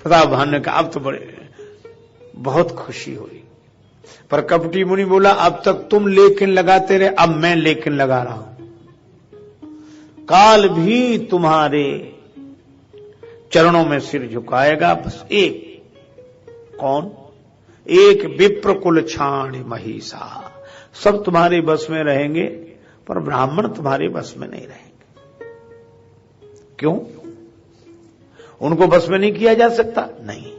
प्रतापभान ने कहा अब तो बहुत खुशी हुई। पर कपटी मुनि बोला अब तक तुम लेकिन लगाते रहे, अब मैं लेकिन लगा रहा हूं। काल भी तुम्हारे चरणों में सिर झुकाएगा, बस एक। कौन? एक विप्र कुल छाण महिषा। सब तुम्हारे बस में रहेंगे पर ब्राह्मण तुम्हारे बस में नहीं रहेंगे। क्यों? उनको बस में नहीं किया जा सकता? नहीं।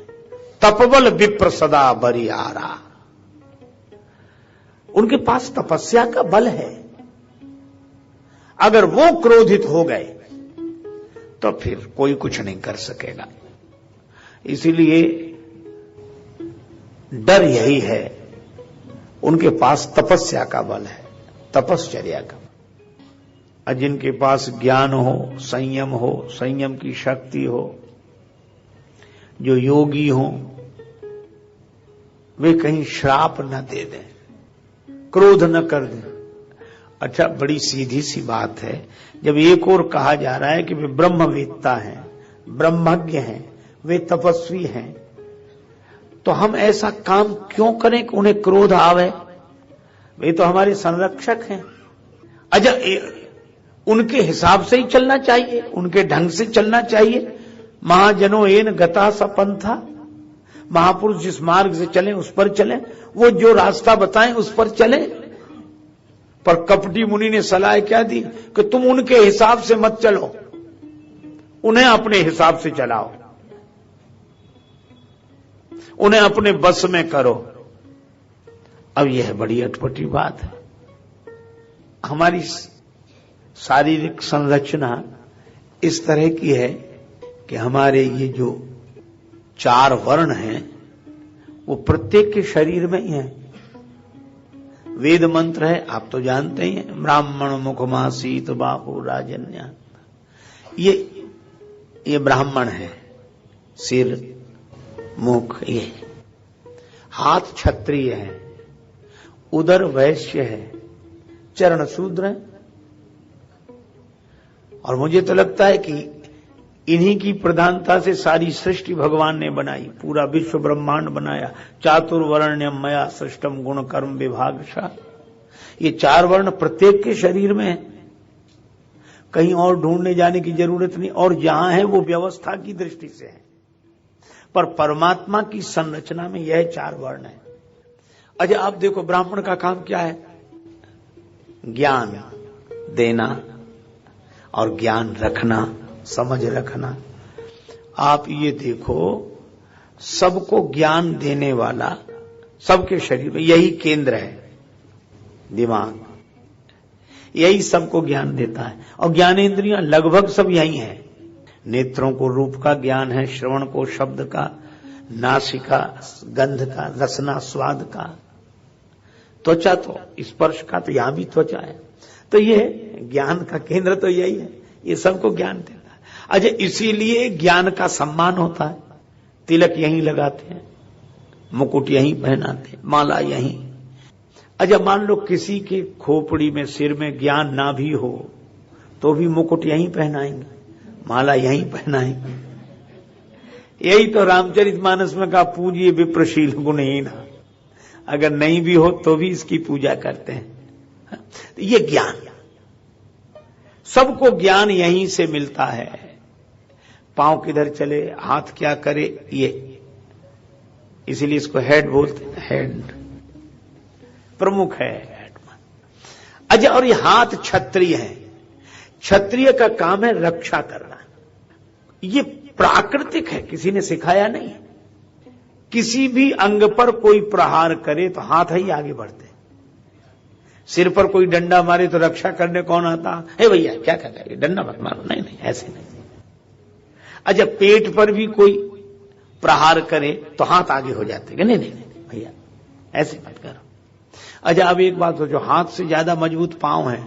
तपबल विप्र सदा बरियारा। उनके पास तपस्या का बल है। अगर वो क्रोधित हो गए तो फिर कोई कुछ नहीं कर सकेगा। इसीलिए डर यही है, उनके पास तपस्या का बल है, तपश्चर्या का। और जिनके पास ज्ञान हो, संयम की शक्ति हो, जो योगी हो, वे कहीं श्राप न दे दें, क्रोध न कर दें। अच्छा, बड़ी सीधी सी बात है, जब एक और कहा जा रहा है कि वे ब्रह्मवेत्ता हैं, ब्रह्मज्ञ हैं, वे तपस्वी हैं, तो हम ऐसा काम क्यों करें कि उन्हें क्रोध आवे? वे तो हमारे संरक्षक हैं। अच्छा, उनके हिसाब से ही चलना चाहिए, उनके ढंग से चलना चाहिए। महाजनो एन गता सपंथा, महापुरुष जिस मार्ग से चलें उस पर चलें, वो जो रास्ता बताएं उस पर चलें। पर कपटी मुनि ने सलाह क्या दी कि तुम उनके हिसाब से मत चलो, उन्हें अपने हिसाब से चलाओ, उन्हें अपने बस में करो। अब यह बड़ी अटपटी बात है। हमारी शारीरिक संरचना इस तरह की है कि हमारे ये जो 4 वर्ण हैं वो प्रत्येक के शरीर में ही है। वेद मंत्र है, आप तो जानते ही हैं, ब्राह्मण मुखमासीत बाहु राजन्या। ये ब्राह्मण है, सिर मुख ये। हाथ क्षत्रिय है, उदर वैश्य है, चरण शूद्र है। और मुझे तो लगता है कि इन्हीं की प्रधानता से सारी सृष्टि भगवान ने बनाई, पूरा विश्व ब्रह्मांड बनाया। चातुर्वर्ण्यम मया सृष्टम गुण कर्म विभागशः। ये 4 वर्ण प्रत्येक के शरीर में है, कहीं और ढूंढने जाने की जरूरत नहीं। और जहां है वो व्यवस्था की दृष्टि से है, पर परमात्मा की संरचना में यह 4 वर्ण है। अच्छा, आप देखो ब्राह्मण का काम क्या है? ज्ञान देना और ज्ञान रखना, समझ रखना। आप ये देखो, सबको ज्ञान देने वाला सबके शरीर में यही केंद्र है, दिमाग, यही सबको ज्ञान देता है। और ज्ञानेंद्रियां लगभग सब यही हैं। नेत्रों को रूप का ज्ञान है, श्रवण को शब्द का, नासिका गंध का, रसना स्वाद का, त्वचा तो स्पर्श का, तो यहां भी त्वचा है। तो ये ज्ञान का केंद्र तो यही है, ये सबको ज्ञान देता है। अच्छा, इसीलिए ज्ञान का सम्मान होता है। तिलक यहीं लगाते हैं, मुकुट यहीं पहनाते हैं, माला यहीं। अच्छा, मान लो किसी के खोपड़ी में, सिर में ज्ञान ना भी हो तो भी मुकुट यहीं पहनाएंगे, माला यहीं पहनाएंगे। यही तो रामचरितमानस में कहा, पूजिए विप्रशील गुणहीन। अगर नहीं भी हो तो भी इसकी पूजा करते हैं। ये ज्ञान, सबको ज्ञान यहीं से मिलता है। पांव किधर चले, हाथ क्या करे, ये इसीलिए इसको हेड बोलते हैं। हेड प्रमुख है, हेड। अच्छा, और ये हाथ क्षत्रिय है। क्षत्रिय का काम है रक्षा करना। ये प्राकृतिक है, किसी ने सिखाया नहीं। किसी भी अंग पर कोई प्रहार करे तो हाथ ही आगे बढ़ते। सिर पर कोई डंडा मारे तो रक्षा करने कौन आता? हे भैया क्या कर रहे, डंडा मत मारो। नहीं नहीं, ऐसे नहीं। अच्छा, पेट पर भी कोई प्रहार करे तो हाथ आगे हो जाते। नहीं नहीं नहीं भैया, ऐसे मत करो। अच्छा, अब एक बात सोचो, हाथ से ज्यादा मजबूत पांव है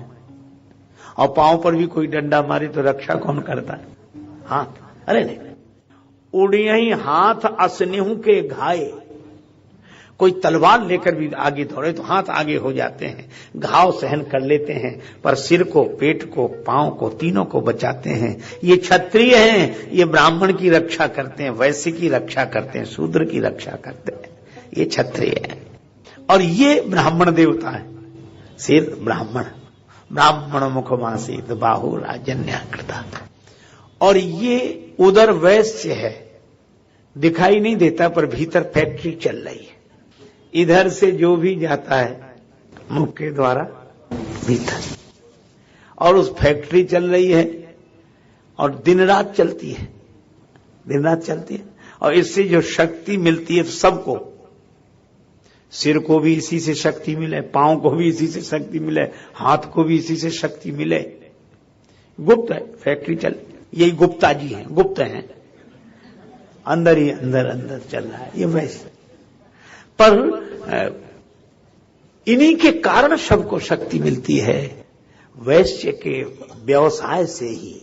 और पांव पर भी कोई डंडा मारे तो रक्षा कौन करता है? हाथ। अरे नहीं, उड़ियहि हाथ असनेहु के घाये, कोई तलवार लेकर भी आगे दौड़े तो हाथ आगे हो जाते हैं, घाव सहन कर लेते हैं, पर सिर को, पेट को, पांव को, तीनों को बचाते हैं। ये क्षत्रिय हैं, ये ब्राह्मण की रक्षा करते हैं, वैश्य की रक्षा करते हैं, शूद्र की रक्षा करते हैं। ये क्षत्रिय है और ये ब्राह्मण देवता है। सिर ब्राह्मण, ब्राह्मण मुखमासीत बाहु राजन्याकृता। और ये उधर वैश्य है, दिखाई नहीं देता पर भीतर फैक्ट्री चल रही है। इधर से जो भी जाता है मुख के द्वारा भीतर, और उस फैक्ट्री चल रही है और दिन रात चलती है, दिन रात चलती है। और इससे जो शक्ति मिलती है सबको, सिर को भी इसी से शक्ति मिले, पांव को भी इसी से शक्ति मिले, हाथ को भी इसी से शक्ति मिले। गुप्त है फैक्ट्री चल, यही गुप्ता जी हैं, गुप्त हैं, अंदर ही अंदर अंदर चल रहा है ये वैसे। पर इन्हीं के कारण सबको शक्ति मिलती है। वैश्य के व्यवसाय से ही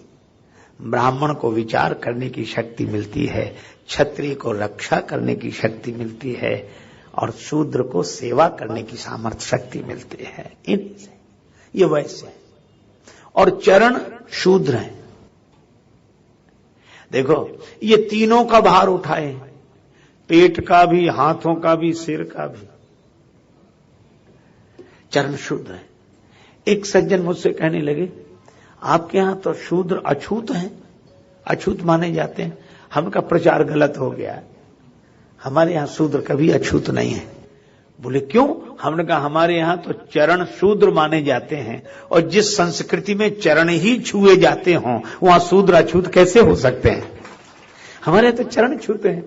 ब्राह्मण को विचार करने की शक्ति मिलती है, क्षत्रिय को रक्षा करने की शक्ति मिलती है, और शूद्र को सेवा करने की सामर्थ्य शक्ति मिलती है। इनसे ये वैश्य है और चरण शूद्र है। देखो ये तीनों का भार उठाए, पेट का भी, हाथों का भी, सिर का भी, चरण शूद्र है। एक सज्जन मुझसे कहने लगे, आपके यहां तो शूद्र अछूत हैं, अछूत माने जाते हैं। हमका प्रचार गलत हो गया, हमारे यहां शूद्र कभी अछूत नहीं है। बोले क्यों? हमने कहा हमारे यहां तो चरण शूद्र माने जाते हैं, और जिस संस्कृति में चरण ही छुए जाते हों वहां शूद्र अछूत कैसे हो सकते हैं? हमारे यहां तो चरण छूते हैं।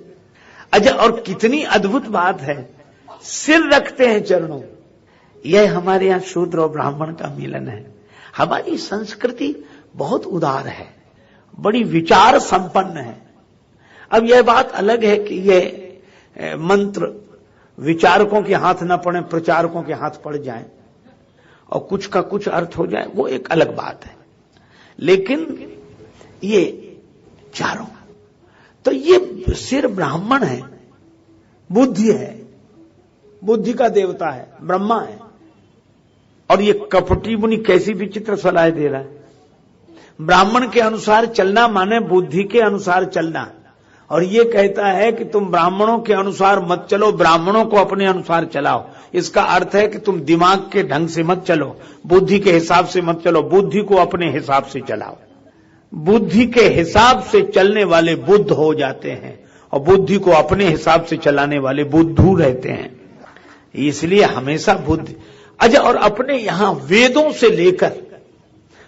अच्छा, और कितनी अद्भुत बात है, सिर रखते हैं चरणों। यह हमारे यहां शूद्र और ब्राह्मण का मिलन है। हमारी संस्कृति बहुत उदार है, बड़ी विचार संपन्न है। अब यह बात अलग है कि यह मंत्र विचारकों के हाथ न पड़े, प्रचारकों के हाथ पड़ जाए और कुछ का कुछ अर्थ हो जाए, वो एक अलग बात है। लेकिन ये चारों, तो ये सिर ब्राह्मण है, बुद्धि है, बुद्धि का देवता है, ब्रह्मा है। और ये कपटी मुनि कैसी विचित्र सलाह दे रहा है। ब्राह्मण के अनुसार चलना माने बुद्धि के अनुसार चलना, और ये कहता है कि तुम ब्राह्मणों के अनुसार मत चलो, ब्राह्मणों को अपने अनुसार चलाओ। इसका अर्थ है कि तुम दिमाग के ढंग से मत चलो, बुद्धि के हिसाब से मत चलो, बुद्धि को अपने हिसाब से चलाओ। बुद्धि के हिसाब से चलने वाले बुद्ध हो जाते हैं, और बुद्धि को अपने हिसाब से चलाने वाले बुद्धू रहते हैं। इसलिए हमेशा बुद्धि। अच्छा, और अपने यहां वेदों से लेकर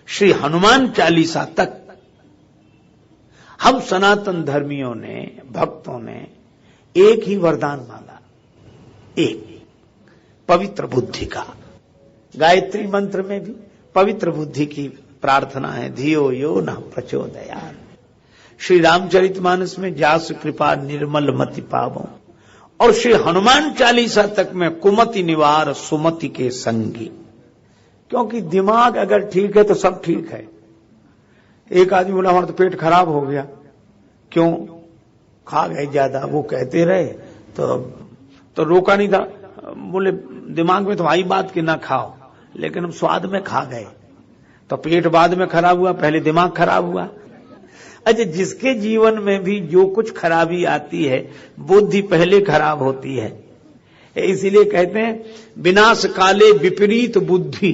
श्री हनुमान चालीसा तक हम सनातन धर्मियों ने, भक्तों ने एक ही वरदान मांगा, एक पवित्र बुद्धि का। गायत्री मंत्र में भी पवित्र बुद्धि की प्रार्थना है, धियो यो न प्रचोदयात्। श्री रामचरितमानस में जासु कृपा निर्मल मति पावो, और श्री हनुमान चालीसा तक में कुमति निवार सुमति के संगी। क्योंकि दिमाग अगर ठीक है तो सब ठीक है। एक आदमी बोला हमारा तो पेट खराब हो गया, क्यों? खा गए ज्यादा, वो कहते रहे तो रोका नहीं था। बोले दिमाग में तो आई बात कि ना खाओ, लेकिन हम स्वाद में खा गए, तो पेट बाद में खराब हुआ, पहले दिमाग खराब हुआ। अच्छा, जिसके जीवन में भी जो कुछ खराबी आती है, बुद्धि पहले खराब होती है। इसीलिए कहते हैं विनाश काले विपरीत बुद्धि।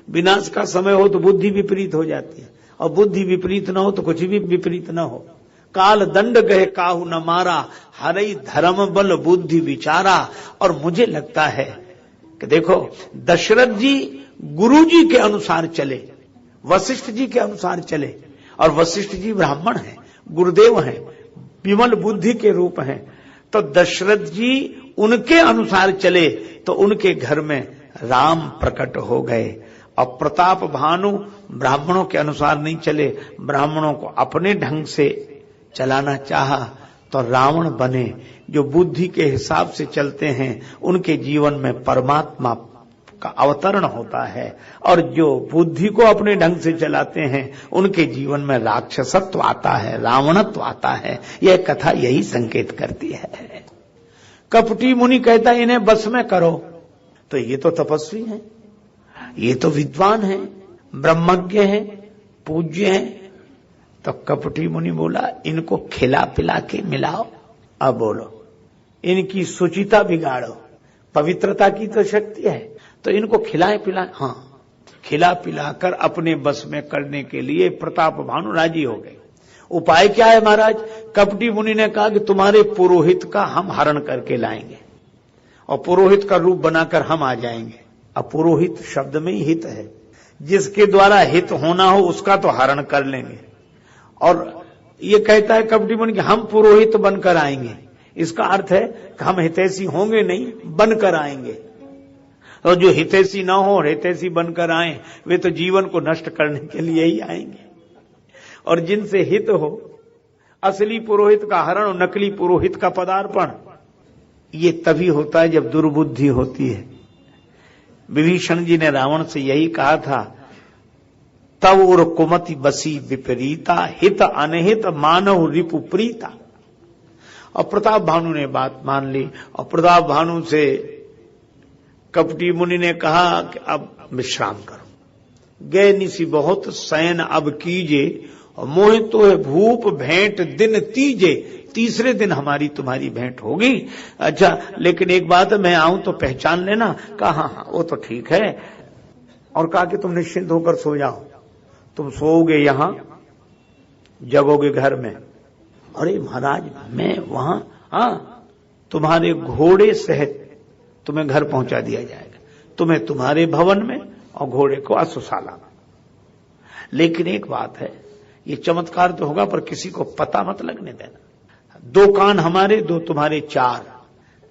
विनाश का समय हो तो बुद्धि विपरीत हो जाती है, और बुद्धि विपरीत न हो तो कुछ भी विपरीत न हो। काल दंड गए काहू न मारा, हरई धर्म बल बुद्धि विचारा। और मुझे लगता है कि देखो, दशरथ जी गुरु जी के अनुसार चले, वशिष्ठ जी के अनुसार चले, और वशिष्ठ जी ब्राह्मण हैं, गुरुदेव हैं, विमल बुद्धि के रूप हैं। तो दशरथ जी उनके अनुसार चले तो उनके घर में राम प्रकट हो गए। और प्रताप भानु ब्राह्मणों के अनुसार नहीं चले, ब्राह्मणों को अपने ढंग से चलाना चाहा तो रावण बने। जो बुद्धि के हिसाब से चलते हैं उनके जीवन में परमात्मा का अवतरण होता है, और जो बुद्धि को अपने ढंग से चलाते हैं उनके जीवन में राक्षसत्व आता है, रावणत्व आता है। यह कथा यही संकेत करती है। कपटी मुनि कहता है इन्हें बस में करो। तो ये तो तपस्वी हैं, ये तो विद्वान हैं, ब्रह्मज्ञ हैं, पूज्य हैं। तो कपटी मुनि बोला इनको खिला पिला के मिलाओ। अब बोलो, इनकी सुचिता बिगाड़ो, पवित्रता की तो शक्ति है, तो इनको खिलाए पिलाए। हाँ, खिला पिलाकर अपने बस में करने के लिए प्रताप भानु राजी हो गए। उपाय क्या है महाराज? कपटी मुनि ने कहा कि तुम्हारे पुरोहित का हम हरण करके लाएंगे और पुरोहित का रूप बनाकर हम आ जाएंगे। अब पुरोहित शब्द में ही हित है, जिसके द्वारा हित होना हो उसका तो हरण कर लेंगे। और ये कहता है कपटी मुनि कि हम पुरोहित बनकर आएंगे, इसका अर्थ है कि हम हितैषी होंगे नहीं, बनकर आएंगे। और जो हितैषी ना हो और हितैषी बनकर आए वे तो जीवन को नष्ट करने के लिए ही आएंगे। और जिनसे हित हो, असली पुरोहित का हरण और नकली पुरोहित का पदार्पण, ये तभी होता है जब दुर्बुद्धि होती है। विभीषण जी ने रावण से यही कहा था, तव उर कुमति बसी विपरीता, हित अनहित मानव रिपु प्रीता। और प्रताप भानु ने बात मान ली और प्रताप भानु से कपटी मुनि ने कहा कि अब विश्राम करो। गए निसी बहुत शयन अब कीजे, और मोह तो है भूप भेंट दिन तीजे। तीसरे दिन हमारी तुम्हारी भेंट होगी। अच्छा, लेकिन एक बात है, मैं आऊं तो पहचान लेना। कहा हाँ वो तो ठीक है। और कहा कि तुम निश्चिंत होकर सो जाओ, तुम सोओगे यहां, जगोगे घर में। अरे महाराज मैं वहां, हाँ तुम्हारे घोड़े सहित तुम्हें घर पहुंचा दिया जाएगा, तुम्हें तुम्हारे भवन में और घोड़े को अश्वशाला में। लेकिन एक बात है, ये चमत्कार तो होगा पर किसी को पता मत लगने देना। 2 कान हमारे, 2 तुम्हारे, 4,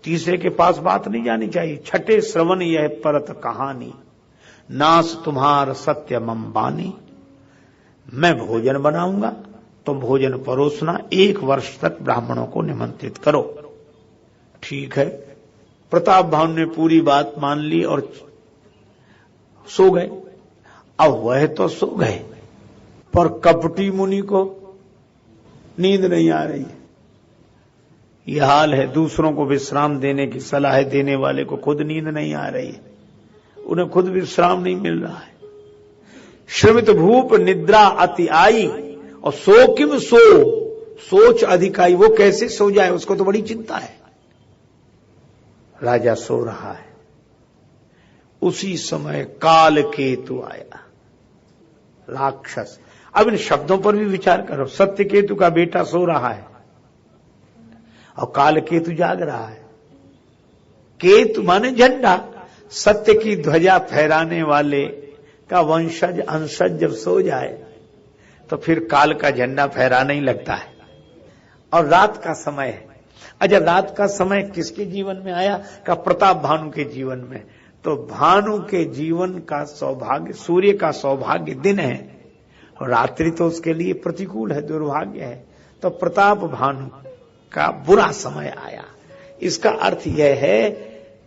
तीसरे के पास बात नहीं जानी चाहिए। छठे श्रवण यह परत कहानी, नास तुम्हार सत्य मम बानी। मैं भोजन बनाऊंगा, तुम भोजन परोसना, 1 वर्ष तक ब्राह्मणों को निमंत्रित करो। ठीक है। प्रताप भानु ने पूरी बात मान ली और सो गए। अब वह तो सो गए, पर कपटी मुनि को नींद नहीं आ रही है। यह हाल है, दूसरों को विश्राम देने की सलाह देने वाले को खुद नींद नहीं आ रही है, उन्हें खुद विश्राम नहीं मिल रहा है। श्रमित भूप निद्रा अति आई, और सो किम सो, सोच अधिक आई। वो कैसे सो जाए, उसको तो बड़ी चिंता है। राजा सो रहा है, उसी समय काल केतु आया, राक्षस। अब इन शब्दों पर भी विचार करो। सत्य केतु का बेटा सो रहा है और काल केतु जाग रहा है। केतु माने झंडा, सत्य की ध्वजा फहराने वाले का वंशज अंशज जब सो जाए तो फिर काल का झंडा फहराने ही लगता है। और रात का समय है। अच्छा, रात का समय किसके जीवन में आया? का प्रताप भानु के जीवन में। तो भानु के जीवन का सौभाग्य, सूर्य का सौभाग्य दिन है और रात्रि तो उसके लिए प्रतिकूल है, दुर्भाग्य है। तो प्रताप भानु का बुरा समय आया। इसका अर्थ यह है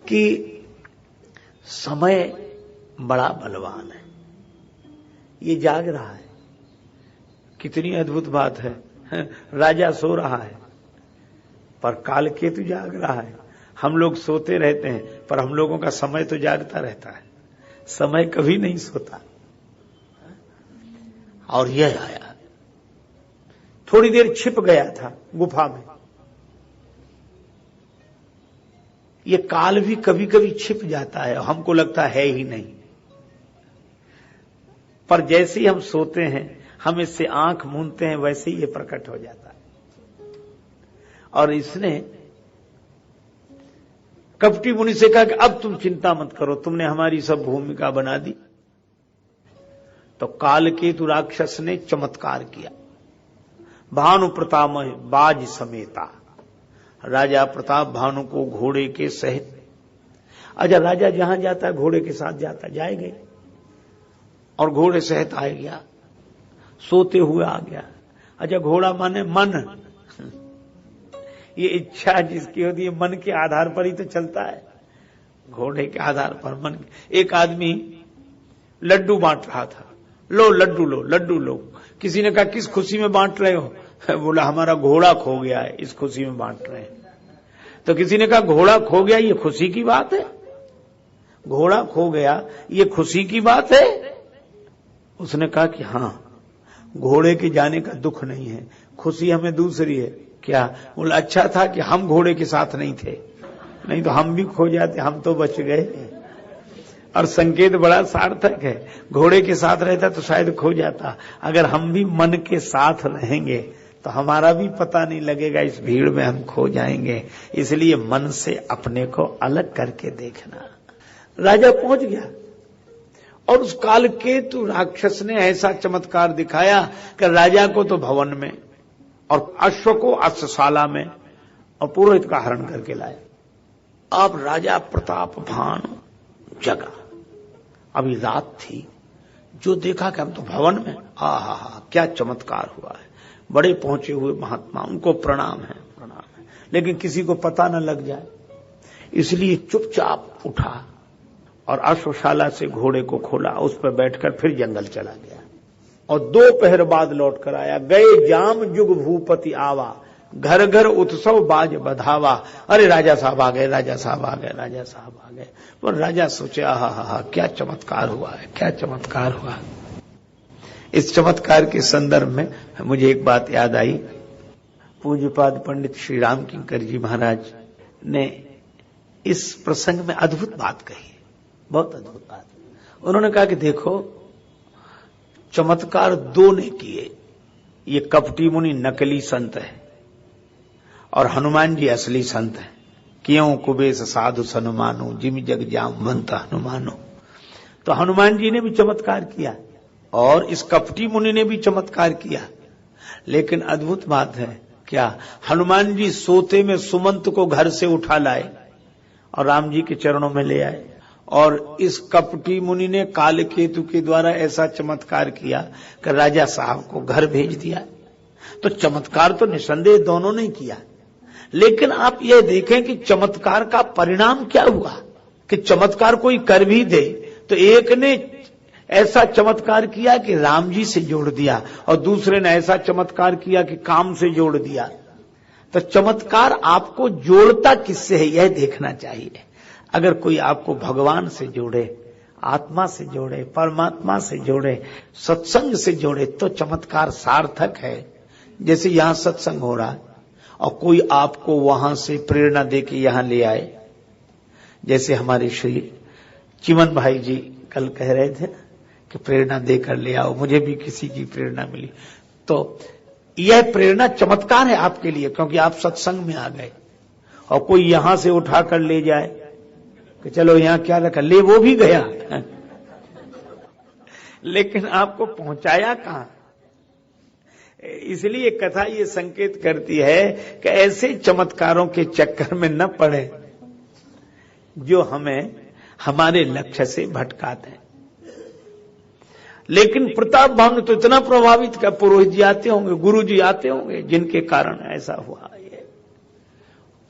कि समय बड़ा बलवान है, ये जाग रहा है। कितनी अद्भुत बात है। राजा सो रहा है पर काल केतु जाग रहा है। हम लोग सोते रहते हैं पर हम लोगों का समय तो जागता रहता है, समय कभी नहीं सोता। और यह आया, थोड़ी देर छिप गया था गुफा में। ये काल भी कभी कभी छिप जाता है, हमको लगता है ही नहीं, पर जैसे ही हम सोते हैं, हम इससे आंख मूंदते हैं, वैसे ही ये प्रकट हो जाता है। और इसने कपटी मुनि से कहा कि अब तुम चिंता मत करो, तुमने हमारी सब भूमिका बना दी। तो काल केतु राक्षस ने चमत्कार किया। भानु प्रताप बाज समेता, राजा प्रताप भानु को घोड़े के सहित, अच्छा राजा जहां जाता है घोड़े के साथ जाता, जाएगा और घोड़े सहित आ गया, सोते हुए आ गया। अच्छा, घोड़ा माने मन, ये इच्छा जिसकी होती है मन के आधार पर ही तो चलता है, घोड़े के आधार पर मन। एक आदमी लड्डू बांट रहा था, लो लड्डू लो, लड्डू लो। किसी ने कहा किस खुशी में बांट रहे हो? बोला हमारा घोड़ा खो गया है, इस खुशी में बांट रहे हैं। तो किसी ने कहा घोड़ा खो गया, ये खुशी की बात है? घोड़ा खो गया ये खुशी की बात है? उसने कहा कि हां, घोड़े के जाने का दुख नहीं है, खुशी हमें दूसरी है। क्या? बोला अच्छा था कि हम घोड़े के साथ नहीं थे, नहीं तो हम भी खो जाते, हम तो बच गए। और संकेत बड़ा सार्थक है, घोड़े के साथ रहता तो शायद खो जाता। अगर हम भी मन के साथ रहेंगे तो हमारा भी पता नहीं लगेगा, इस भीड़ में हम खो जाएंगे। इसलिए मन से अपने को अलग करके देखना। राजा पहुंच गया और उस कालकेतु राक्षस ने ऐसा चमत्कार दिखाया कि राजा को तो भवन में और अश्व को अश्वशाला में और पुरोहित का हरण करके लाया। अब राजा प्रताप भानु जगा, अभी रात थी, जो देखा कि हम तो भवन में, हा, क्या चमत्कार हुआ है। बड़े पहुंचे हुए महात्मा, उनको प्रणाम है, लेकिन किसी को पता न लग जाए, इसलिए चुपचाप उठा और अश्वशाला से घोड़े को खोला, उस पर बैठकर फिर जंगल चला गया और 2 पहर बाद लौट कर आया। गए जाम जुग भूपति आवा, घर घर उत्सव बाज बधावा। अरे राजा साहब आ गए, राजा साहब आ गए, राजा साहब आ गए। पर राजा सोचे हा, क्या चमत्कार हुआ है, क्या चमत्कार हुआ। इस चमत्कार के संदर्भ में मुझे एक बात याद आई। पूज्यपाद पंडित श्री राम किंकर जी महाराज ने इस प्रसंग में अद्भुत बात कही, बहुत अद्भुत बात। उन्होंने कहा कि देखो, चमत्कार 2 ने किए, ये कपटी मुनि नकली संत है और हनुमान जी असली संत है। क्यों कुबेश साधु सनुमानो, जिम जग जाम बनता हनुमानो। तो हनुमान जी ने भी चमत्कार किया और इस कपटी मुनि ने भी चमत्कार किया। लेकिन अद्भुत बात है क्या, हनुमान जी सोते में सुमंत को घर से उठा लाए और राम जी के चरणों में ले आए, और इस कपटी मुनि ने कालकेतु के द्वारा ऐसा चमत्कार किया कि राजा साहब को घर भेज दिया। तो चमत्कार तो निसंदेह दोनों ने किया, लेकिन आप यह देखें कि चमत्कार का परिणाम क्या हुआ। कि चमत्कार कोई कर भी दे तो एक ने ऐसा चमत्कार किया कि राम जी से जोड़ दिया और दूसरे ने ऐसा चमत्कार किया कि काम से जोड़ दिया। तो चमत्कार आपको जोड़ता किससे है, यह देखना चाहिए। अगर कोई आपको भगवान से जोड़े, आत्मा से जोड़े, परमात्मा से जोड़े, सत्संग से जोड़े, तो चमत्कार सार्थक है। जैसे यहां सत्संग हो रहा है और कोई आपको वहां से प्रेरणा देके यहां ले आए, जैसे हमारे श्री चिमन भाई जी कल कह रहे थे कि प्रेरणा देकर ले आओ, मुझे भी किसी की प्रेरणा मिली। तो यह प्रेरणा चमत्कार है आपके लिए, क्योंकि आप सत्संग में आ गए। और कोई यहां से उठाकर ले जाए कि चलो यहां क्या रखा, ले वो भी गया लेकिन आपको पहुंचाया कहां। इसलिए कथा ये संकेत करती है कि ऐसे चमत्कारों के चक्कर में न पड़े जो हमें हमारे लक्ष्य से भटकाते हैं। लेकिन प्रताप भानु तो इतना प्रभावित का, पुरोहित जी आते होंगे, गुरु जी आते होंगे, जिनके कारण ऐसा हुआ। ये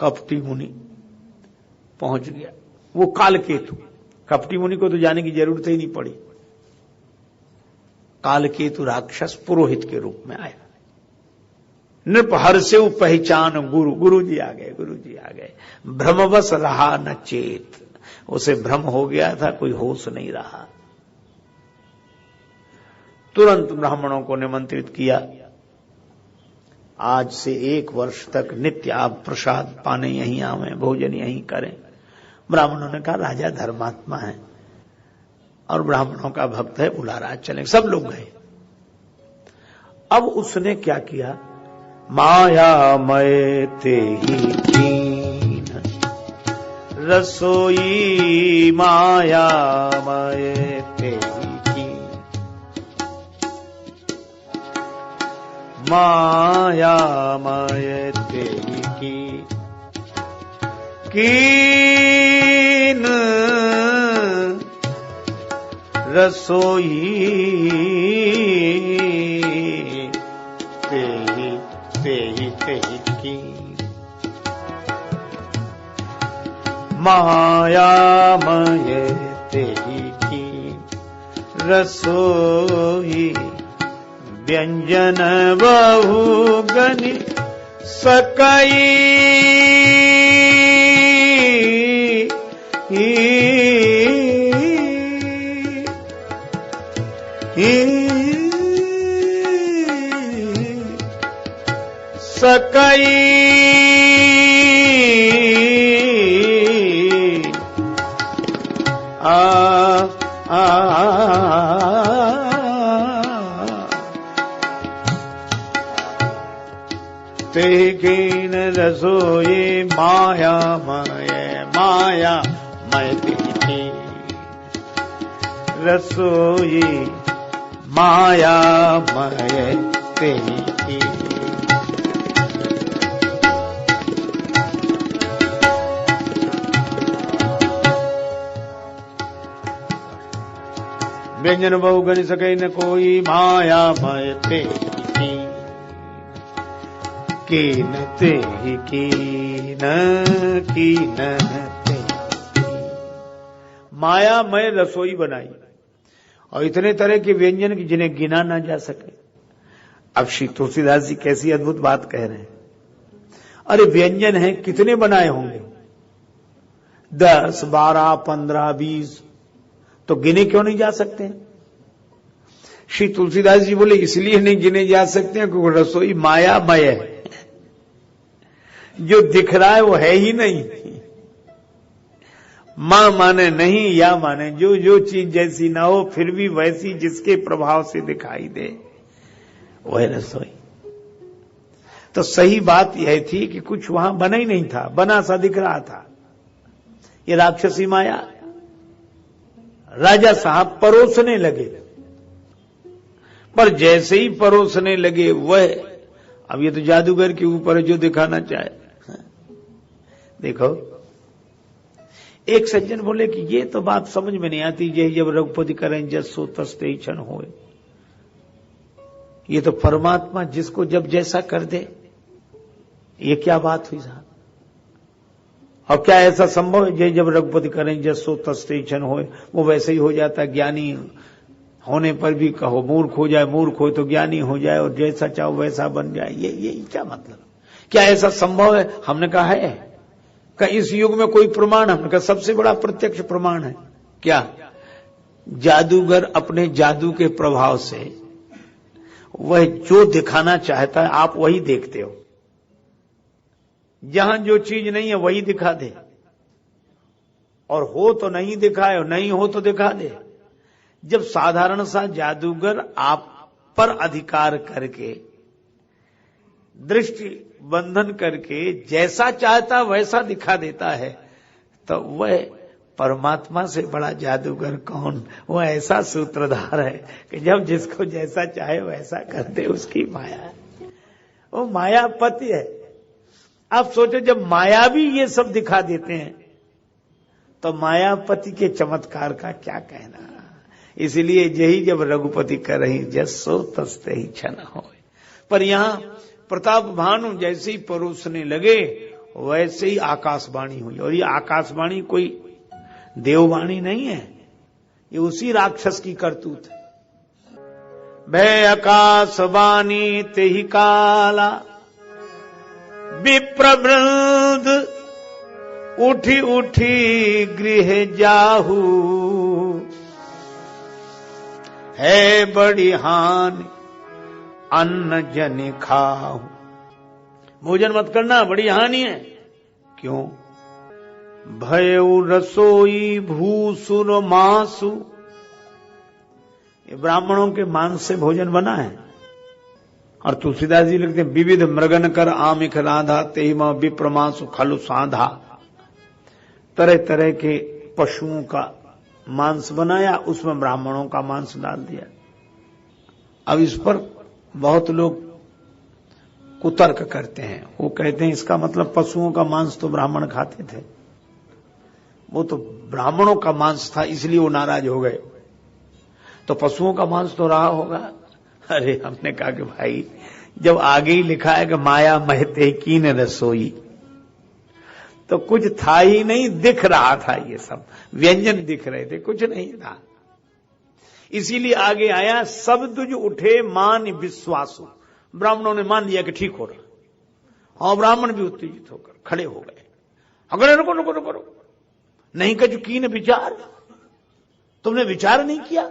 कपटी मुनि पहुंच गया, वो कालकेतु। कपटी मुनि को तो जाने की जरूरत ही नहीं पड़ी। कालकेतु राक्षस पुरोहित के रूप में आया। नृप हर्षे पहचान गुरु, गुरु जी आ गए, गुरु जी आ गए। भ्रमवश रहा न चेत, उसे भ्रम हो गया था, कोई होश नहीं रहा। तुरंत ब्राह्मणों को निमंत्रित किया, आज से 1 वर्ष तक नित्य आप प्रसाद पाने यहीं आवे, भोजन यहीं करें। ब्राह्मणों ने कहा राजा धर्मात्मा है और ब्राह्मणों का भक्त है, बुला रहा, चले। सब लोग गए। अब उसने क्या किया, माया मय ते ही कीन रसोई, माया मय ते ही कीन, माया मय ते ही कीन रसोई, तेही की मायामय तेही की रसोई, व्यंजन बहु गनि सकई, सकई ते कीन रसोई माया मय तेरी रसोई माया मय तेरी। व्यंजन बहु गण सके न कोई माया मय तेरी कीन तेहि कीन तेहि। मायामय रसोई बनाई और इतने तरह के व्यंजन की जिन्हें गिना ना जा सके। अब श्री तुलसीदास जी कैसी अद्भुत बात कह रहे हैं। अरे व्यंजन है कितने बनाए होंगे, 10, 12, 15, 20, तो गिने क्यों नहीं जा सकते। श्री तुलसीदास जी बोले इसलिए नहीं गिने जा सकते हैं क्योंकि रसोई मायामय है, जो दिख रहा है वो है ही नहीं। मां माने नहीं, या माने जो चीज जैसी ना हो फिर भी वैसी जिसके प्रभाव से दिखाई दे वह रसोई। तो सही बात यह थी कि कुछ वहां बना ही नहीं था, बना सा दिख रहा था। ये राक्षसी माया। राजा साहब परोसने लगे, पर जैसे ही परोसने लगे वह, अब ये तो जादूगर के ऊपर जो दिखाना चाहे। देखो एक सज्जन बोले कि ये तो बात समझ में नहीं आती, ये जब रघुपति करें जसो तस्ते क्षण होए। ये तो परमात्मा जिसको जब जैसा कर दे, ये क्या बात हुई साहब। और क्या ऐसा संभव है जे जब रघुपति करें जसो तस्ते क्षण होए, वो वैसे ही हो जाता है। ज्ञानी होने पर भी कहो मूर्ख हो जाए, मूर्ख हो तो ज्ञानी हो जाए, और जैसा चाहो वैसा बन जाए। ये क्या मतलब, क्या ऐसा संभव है। हमने कहा है का इस युग में कोई प्रमाण, हमने कहा सबसे बड़ा प्रत्यक्ष प्रमाण है। क्या, जादूगर अपने जादू के प्रभाव से वह जो दिखाना चाहता है आप वही देखते हो। जहां जो चीज नहीं है वही दिखा दे, और हो तो नहीं दिखाए, नहीं हो तो दिखा दे। जब साधारण सा जादूगर आप पर अधिकार करके, दृष्टि बंधन करके जैसा चाहता वैसा दिखा देता है, तो वह परमात्मा से बड़ा जादूगर कौन। वह ऐसा सूत्रधार है कि जब जिसको जैसा चाहे वैसा कर दे, उसकी माया है। वो मायापति है। आप सोचो जब माया भी ये सब दिखा देते हैं तो मायापति के चमत्कार का क्या कहना। इसलिए यही जब रघुपति कर रही जसो तस्ते ही क्षण हो। पर यहां प्रताप भानु जैसे ही परोसने लगे वैसे ही आकाशवाणी हुई, और ये आकाशवाणी कोई देववाणी नहीं है, ये उसी राक्षस की करतूत है। भय आकाशवाणी तेहि काला विप्रवृंद उठी उठी गृह जाहू है बड़ी हानि अन्न जन खाओ। भोजन मत करना, बड़ी हानि है। क्यों? भयउ रसोई भूसुर मासु। ये ब्राह्मणों के मांस से भोजन बना है। और तुलसीदास जी लिखते हैं विविध मृगन कर आमिख राधा तेहिमा विप्रमासु खलु साधा। तरह तरह के पशुओं का मांस बनाया, उसमें ब्राह्मणों का मांस डाल दिया। अब इस पर बहुत लोग कुतर्क करते हैं। वो कहते हैं इसका मतलब पशुओं का मांस तो ब्राह्मण खाते थे, वो तो ब्राह्मणों का मांस था इसलिए वो नाराज हो गए, तो पशुओं का मांस तो रहा होगा। अरे हमने कहा कि भाई जब आगे ही लिखा है कि माया महते कीन रसोई, तो कुछ था ही नहीं, दिख रहा था। ये सब व्यंजन दिख रहे थे, कुछ नहीं था। इसीलिए आगे आया सब तुझ उठे मान विश्वासु। ब्राह्मणों ने मान लिया कि ठीक हो रहा। और ब्राह्मण भी उत्तेजित होकर खड़े हो गए। अगर रुको रुको रुको रुको, नहीं कछु कीन विचार। तुमने विचार नहीं किया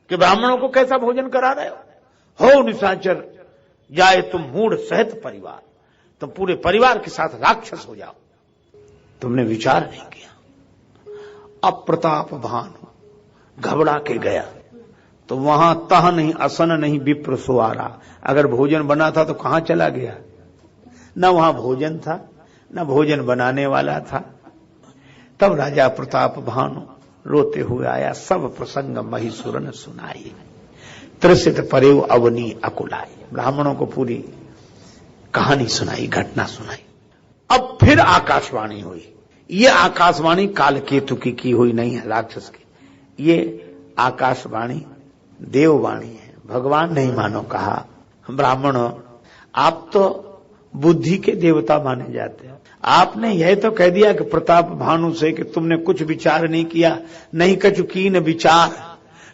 कि ब्राह्मणों को कैसा भोजन करा रहे हो निशाचर। जाए तुम मूढ़ सहित परिवार, तुम पूरे परिवार के साथ राक्षस हो जाओ। तुमने विचार नहीं किया। अप्रताप भानु घबरा के गया तो वहां तह नहीं असन नहीं विप्र सुवारा। अगर भोजन बना था तो कहां चला गया? न वहां भोजन था, न भोजन बनाने वाला था। तब राजा प्रताप भानु रोते हुए आया, सब प्रसंग महिसुरन सुनाई, त्रसित परेव अवनी अकुलाई। ब्राह्मणों को पूरी कहानी सुनाई, घटना सुनाई। अब फिर आकाशवाणी हुई। ये आकाशवाणी कालकेतु की हुई नहीं है, राक्षस की। ये आकाशवाणी देववाणी है, भगवान नहीं मानो कहा। ब्राह्मणों, आप तो बुद्धि के देवता माने जाते हैं। आपने यह तो कह दिया कि प्रताप भानु से कि तुमने कुछ विचार नहीं किया, नहीं कछु कीन विचार।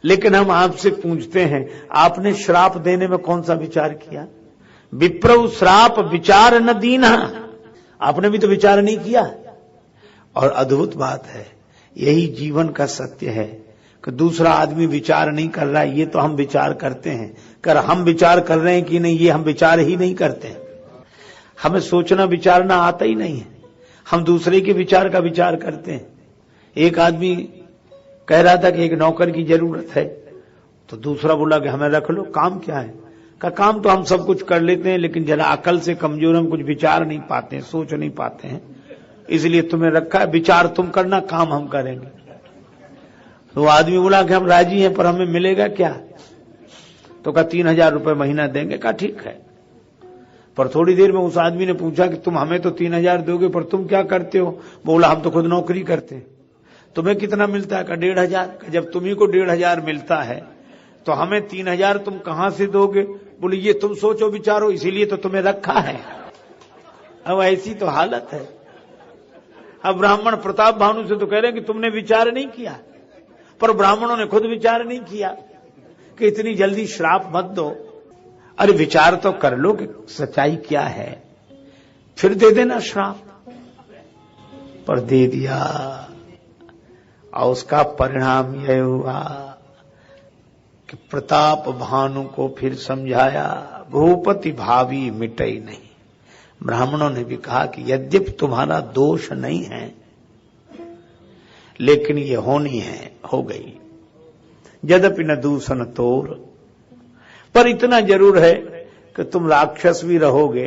लेकिन हम आपसे पूछते हैं, आपने श्राप देने में कौन सा विचार किया? विप्रौ श्राप विचार न दीना। आपने भी तो विचार नहीं किया। और अद्भुत बात है, यही जीवन का सत्य है कि दूसरा आदमी विचार नहीं कर रहा है, ये तो हम विचार करते हैं। कर हम विचार कर रहे हैं कि नहीं, ये हम विचार ही नहीं करते हैं। हमें सोचना विचारना आता ही नहीं है, हम दूसरे के विचार का विचार करते हैं। एक आदमी कह रहा था कि एक नौकर की जरूरत है, तो दूसरा बोला कि हमें रख लो। काम क्या है? का काम तो हम सब कुछ कर लेते हैं, लेकिन जरा अकल से कमजोर, हम कुछ विचार नहीं पाते हैं, सोच नहीं पाते हैं, इसलिए तुम्हें रखा है। विचार तुम करना, काम हम करेंगे। तो आदमी बोला कि हम राजी हैं, पर हमें मिलेगा क्या? तो कहा 3,000 रुपए महीना देंगे। कहा ठीक है। पर थोड़ी देर में उस आदमी ने पूछा कि तुम हमें तो 3,000 दोगे, पर तुम क्या करते हो? बोला हम तो खुद नौकरी करते हैं। तुम्हें कितना मिलता है? कहा 1,500। जब तुम्ही को 1,500 मिलता है तो हमें 3,000 तुम कहां से दोगे? बोले ये तुम सोचो विचारो, इसीलिए तो तुम्हें रखा है। अब ऐसी तो हालत है। अब ब्राह्मण प्रताप भानु से तो कह रहे हैं कि तुमने विचार नहीं किया, पर ब्राह्मणों ने खुद विचार नहीं किया कि इतनी जल्दी श्राप मत दो। अरे विचार तो कर लो कि सच्चाई क्या है, फिर दे देना श्राप। पर दे दिया, और उसका परिणाम यह हुआ कि प्रताप भानु को फिर समझाया, भूपति भावी मिटई नहीं। ब्राह्मणों ने भी कहा कि यद्यपि तुम्हारा दोष नहीं है, लेकिन ये होनी है, हो गई। यद्यपि न दूषण तोर, पर इतना जरूर है कि तुम राक्षस भी रहोगे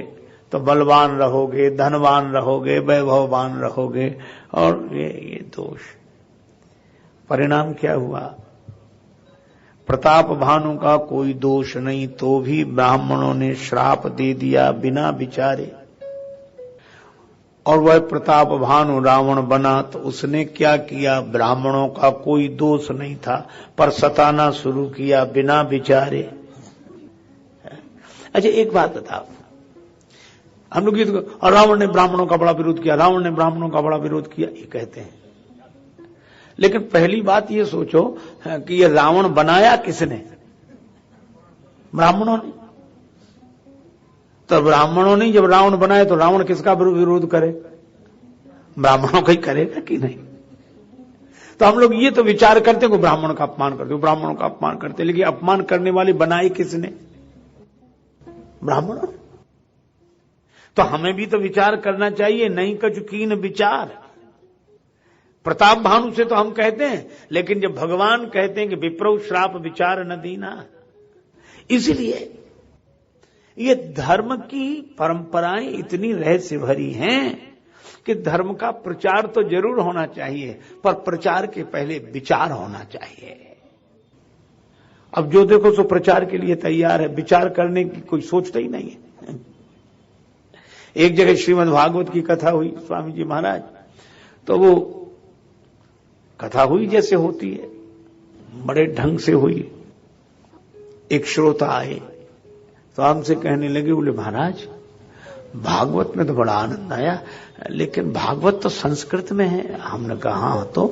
तो बलवान रहोगे, धनवान रहोगे, वैभववान रहोगे, और ये दोष। परिणाम क्या हुआ? प्रताप भानु का कोई दोष नहीं, तो भी ब्राह्मणों ने श्राप दे दिया बिना विचारे। और वह प्रताप भानु रावण बना तो उसने क्या किया? ब्राह्मणों का कोई दोष नहीं था, पर सताना शुरू किया बिना विचारे। अच्छा एक बात बताओ, हम लोग ये तो रावण ने ब्राह्मणों का बड़ा विरोध किया, रावण ने ब्राह्मणों का बड़ा विरोध किया, ये कहते हैं। लेकिन पहली बात ये सोचो कि ये रावण बनाया किसने? ब्राह्मणों ने। तो ब्राह्मणों ने जब रावण बनाए तो रावण किसका विरोध करे? ब्राह्मणों का ही करेगा कि नहीं? तो हम लोग ये तो विचार करते हैं कि ब्राह्मणों का अपमान करते, ब्राह्मणों का अपमान करते, लेकिन अपमान करने वाले बनाए किसने? ब्राह्मणों। तो हमें भी तो विचार करना चाहिए, नहीं कछु कीन विचार। प्रताप भानु से तो हम कहते हैं, लेकिन जब भगवान कहते हैं कि विप्रौ श्राप विचार न दीना, इसलिए ये धर्म की परंपराएं इतनी रहस्य भरी हैं कि धर्म का प्रचार तो जरूर होना चाहिए, पर प्रचार के पहले विचार होना चाहिए। अब जो देखो सो प्रचार के लिए तैयार है, विचार करने की कोई सोचता ही नहीं है। एक जगह श्रीमद् भागवत की कथा हुई, स्वामी जी महाराज, तो वो कथा हुई जैसे होती है, बड़े ढंग से हुई। एक श्रोता आए तो हमसे कहने लगे, बोले महाराज भागवत में तो बड़ा आनंद आया, लेकिन भागवत तो संस्कृत में है। हमने कहा हाँ, तो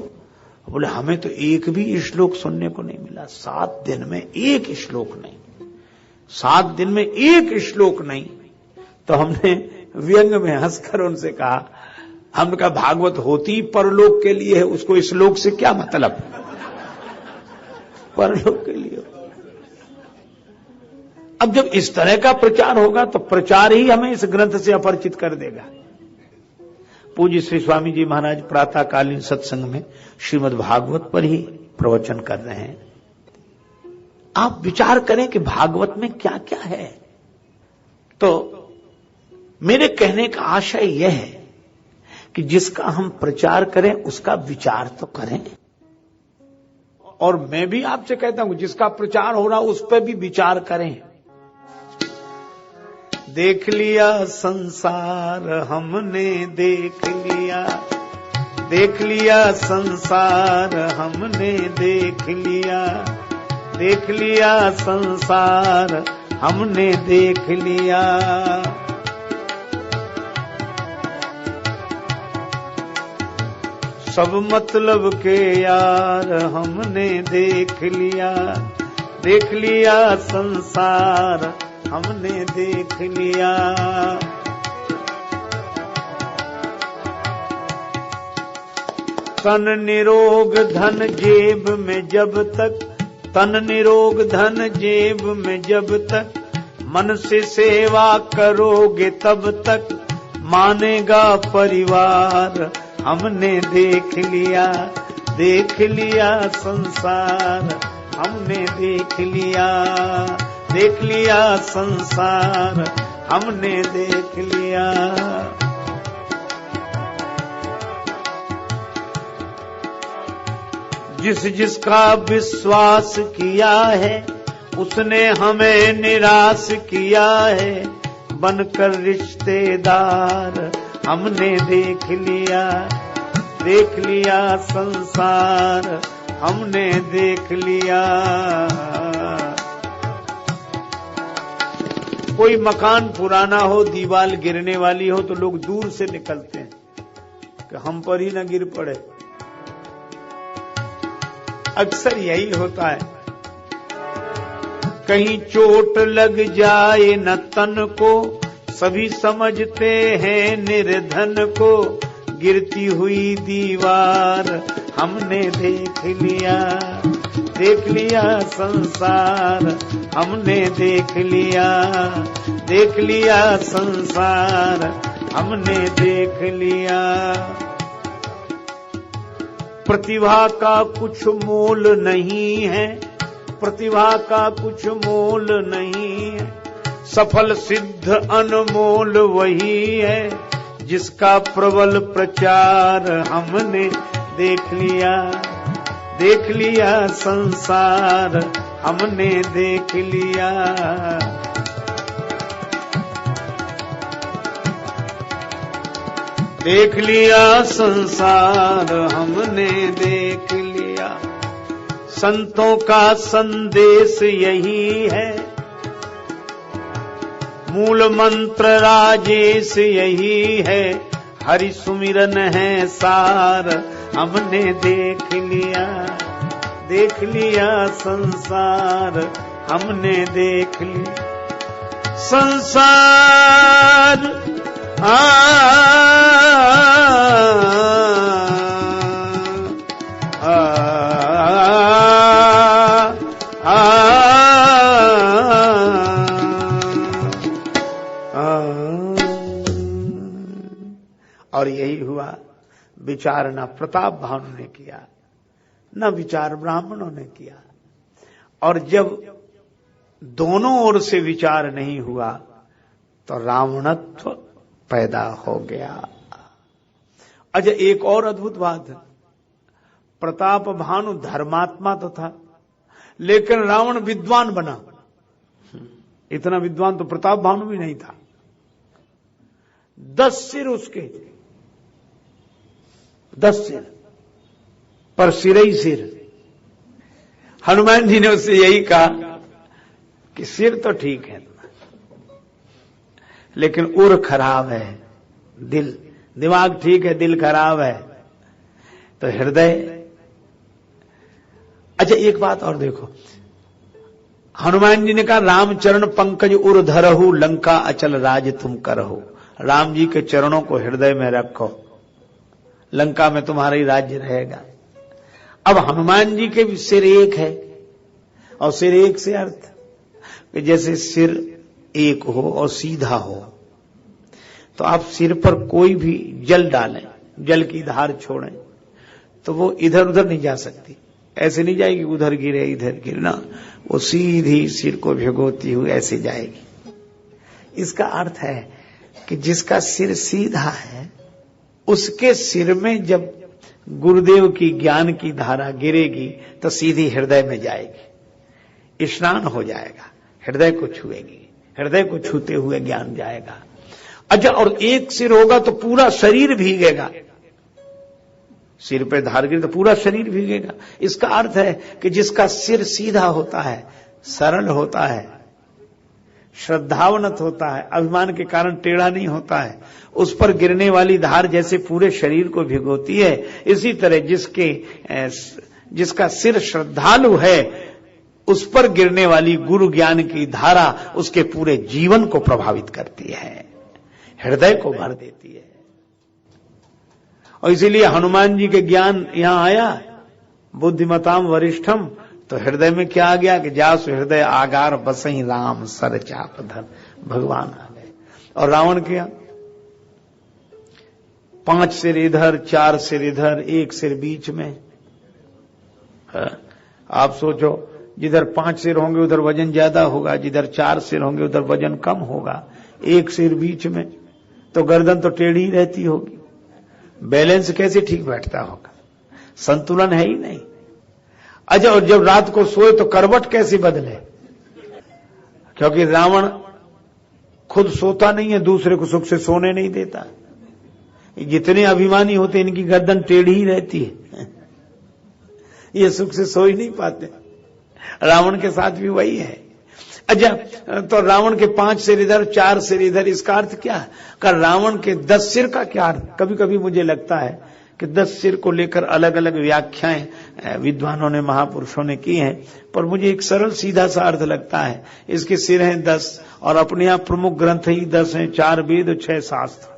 बोले हमें तो एक भी श्लोक सुनने को नहीं मिला। 7 दिन में एक श्लोक नहीं, 7 दिन में एक श्लोक नहीं। तो हमने व्यंग में हंसकर उनसे कहा, हमने कहा भागवत होती परलोक के लिए है, उसको श्लोक से क्या मतलब? परलोक के लिए। अब जब इस तरह का प्रचार होगा तो प्रचार ही हमें इस ग्रंथ से अपरिचित कर देगा। पूज्य श्री स्वामी जी महाराज प्रातःकालीन सत्संग में श्रीमद् भागवत पर ही प्रवचन कर रहे हैं। आप विचार करें कि भागवत में क्या क्या है। तो मेरे कहने का आशय यह है कि जिसका हम प्रचार करें उसका विचार तो करें। और मैं भी आपसे कहता हूं जिसका प्रचार हो रहा उस पर भी विचार करें। देख लिया संसार हमने देख लिया संसार हमने देख लिया संसार हमने देख लिया। सब मतलब के यार हमने देख लिया संसार हमने देख लिया। तन निरोग धन जेब में जब तक, तन निरोग धन जेब में जब तक, मन से सेवा करोगे तब तक मानेगा परिवार। हमने देख लिया संसार हमने देख लिया संसार हमने देख लिया। जिसका विश्वास किया है उसने हमें निराश किया है। बनकर रिश्तेदार हमने देख लिया संसार हमने देख लिया। कोई मकान पुराना हो, दीवार गिरने वाली हो तो लोग दूर से निकलते हैं कि हम पर ही न गिर पड़े। अक्सर यही होता है। कहीं चोट लग जाए न तन को, सभी समझते हैं निर्धन को। गिरती हुई दीवार हमने देख लिया संसार हमने देख लिया संसार हमने देख लिया। प्रतिभा का कुछ मोल नहीं है, प्रतिभा का कुछ मोल नहीं है। सफल सिद्ध अनमोल वही है जिसका प्रबल प्रचार हमने देख लिया संसार हमने देख लिया। देख लिया संसार हमने देख लिया। संतों का संदेश यही है, मूल मंत्र राजेश यही है। हरि सुमिरन है सार हमने देख लिया संसार हमने देख लिया। संसार और यही हुआ। विचार न प्रताप भानु ने किया, न विचार ब्राह्मणों ने किया। और जब दोनों ओर से विचार नहीं हुआ तो रावणत्व पैदा हो गया। अच्छा, एक और अद्भुत बात है। प्रताप भानु धर्मात्मा तो था, लेकिन रावण विद्वान बना। इतना विद्वान तो प्रताप भानु भी नहीं था। 10 सिर उसके, 10 सिर, पर सिर ही सिर। हनुमान जी ने उससे यही कहा कि सिर तो ठीक है लेकिन उर खराब है, दिमाग ठीक है, दिल खराब है, तो हृदय। अच्छा, एक बात और देखो। हनुमान जी ने कहा रामचरण पंकज उर धरहु, लंका अचल राज तुम करहु। राम जी के चरणों को हृदय में रखो, लंका में तुम्हारा ही राज्य रहेगा। अब हनुमान जी के भी सिर एक है, और सिर एक से अर्थ कि जैसे सिर एक हो और सीधा हो, तो आप सिर पर कोई भी जल डालें, जल की धार छोड़ें, तो वो इधर उधर नहीं जा सकती, ऐसे नहीं जाएगी उधर गिरे इधर गिरना, वो सीधी सिर को भिगोती हुई ऐसे जाएगी। इसका अर्थ है कि जिसका सिर सीधा है उसके सिर में जब गुरुदेव की ज्ञान की धारा गिरेगी तो सीधी हृदय में जाएगी, स्नान हो जाएगा, हृदय को छुएगी, हृदय को छूते हुए ज्ञान जाएगा। अच्छा, और एक सिर होगा तो पूरा शरीर भीगेगा, सिर पे धार गिरे तो पूरा शरीर भीगेगा। इसका अर्थ है कि जिसका सिर सीधा होता है, सरल होता है, श्रद्धावनत होता है, अभिमान के कारण टेढ़ा नहीं होता है, उस पर गिरने वाली धार जैसे पूरे शरीर को भिगोती है, इसी तरह जिसका सिर श्रद्धालु है उस पर गिरने वाली गुरु ज्ञान की धारा उसके पूरे जीवन को प्रभावित करती है, हृदय को भर देती है। और इसीलिए हनुमान जी के ज्ञान यहां आया, बुद्धिमताम वरिष्ठम, तो हृदय में क्या आ गया कि जासु हृदय आगार बसई राम सर चाप धर, भगवान आ गए। और रावण क्या, 5 सिर इधर, 4 सिर इधर, 1 सिर बीच में। आप सोचो, जिधर 5 सिर होंगे उधर वजन ज्यादा होगा, जिधर 4 सिर होंगे उधर वजन कम होगा, 1 सिर बीच में, तो गर्दन तो टेढ़ी ही रहती होगी, बैलेंस कैसे ठीक बैठता होगा, संतुलन है ही नहीं। अच्छा, और जब रात को सोए तो करवट कैसे बदले, क्योंकि रावण खुद सोता नहीं है, दूसरे को सुख से सोने नहीं देता। जितने अभिमानी होते इनकी गर्दन टेढ़ी ही रहती है, ये सुख से सो ही नहीं पाते। रावण के साथ भी वही है। अच्छा, तो रावण के 5 सिर इधर, 4 सिर इधर, इसका अर्थ क्या है? का रावण के 10 सिर का क्या अर्थ? कभी कभी मुझे लगता है कि 10 सिर को लेकर अलग अलग व्याख्याएं विद्वानों ने, महापुरुषों ने की हैं, पर मुझे एक सरल सीधा सा अर्थ लगता है। इसके सिर हैं 10 और अपने यहां प्रमुख ग्रंथ ही 10 हैं, 4 वेद और 6 शास्त्र,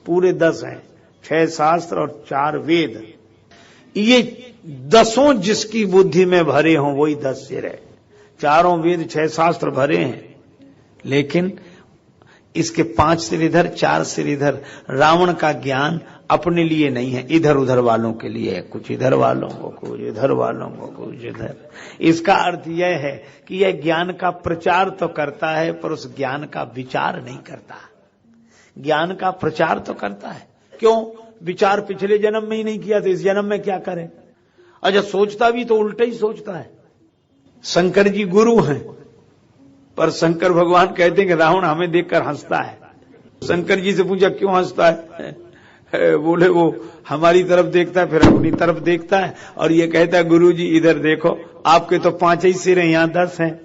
पूरे 10 हैं, 6 शास्त्र और 4 वेद। ये 10 जिसकी बुद्धि में भरे हों वही 10 सिर है। 4 वेद 6 शास्त्र भरे हैं, लेकिन इसके 5 सिर इधर, 4 सिर इधर। रावण का ज्ञान अपने लिए नहीं है, इधर उधर वालों के लिए है, कुछ इधर वालों को, कुछ इधर वालों को, कुछ इधर। इसका अर्थ यह है कि यह ज्ञान का प्रचार तो करता है पर उस ज्ञान का विचार नहीं करता। ज्ञान का प्रचार तो करता है, क्यों? विचार पिछले जन्म में ही नहीं किया तो इस जन्म में क्या करे? अच्छा, सोचता भी तो उल्टा ही सोचता है। शंकर जी गुरु हैं, पर शंकर भगवान कहते हैं कि रावण हमें देखकर हंसता है। शंकर जी से पूछा क्यों हंसता है? बोले वो हमारी तरफ देखता है, फिर अपनी तरफ देखता है और ये कहता है गुरु जी इधर देखो, आपके तो 5 ही सिर हैं, यहां 10 हैं,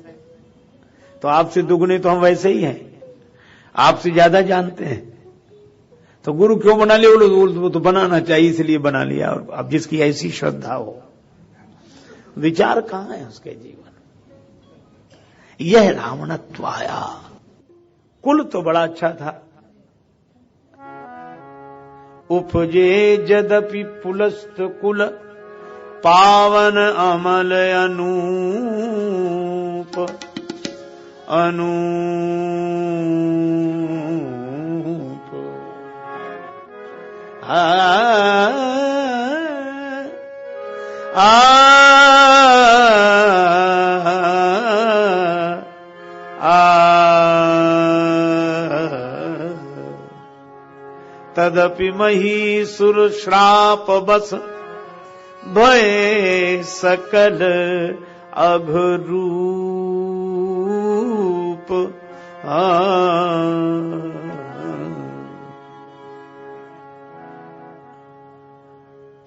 तो आपसे दुगने तो हम वैसे ही हैं, आपसे ज्यादा जानते हैं, तो गुरु क्यों बना लिया? वो तो बनाना चाहिए इसलिए बना लिया। और अब जिसकी ऐसी श्रद्धा हो, विचार कहां है उसके जीवन? यह रावणत्व आया। कुल तो बड़ा अच्छा था, उपजे यद्यपि पुलस्त कुल, पावन अमल अनूप अनूप। आ तदपि महीसुर श्राप बस, भय सकल अघरूप।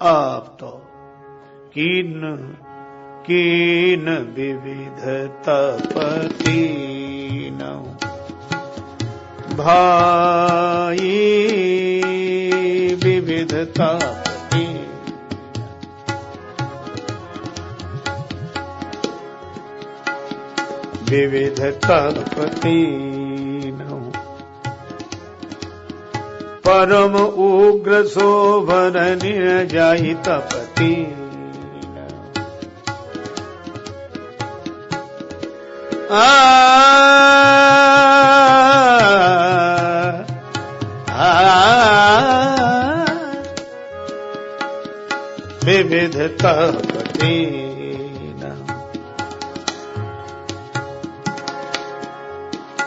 अब तो कीन कीन विविध तपतीन भाई, विविधता विविधता पतीन, परम उग्र शोभन निर्जाहि तपती। आ विविध तपतीन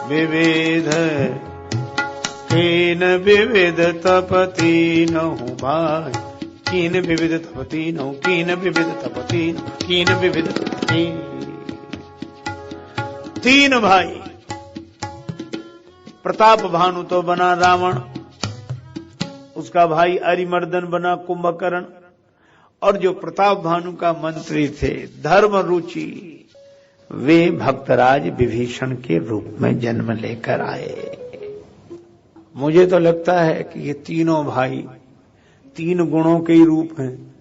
विविध कीन विविध तपतीन हूँ भाई कीन विविध तपतीन हूँ कीन विविध तपतीन कीन विविध तपतीन। तीन भाई, प्रताप भानु तो बना रावण, उसका भाई अरिमर्दन बना कुंभकर्ण, और जो प्रताप भानु का मंत्री थे धर्म रुचि, वे भक्तराज विभीषण के रूप में जन्म लेकर आए। मुझे तो लगता है कि ये तीनों भाई तीन गुणों के ही रूप हैं,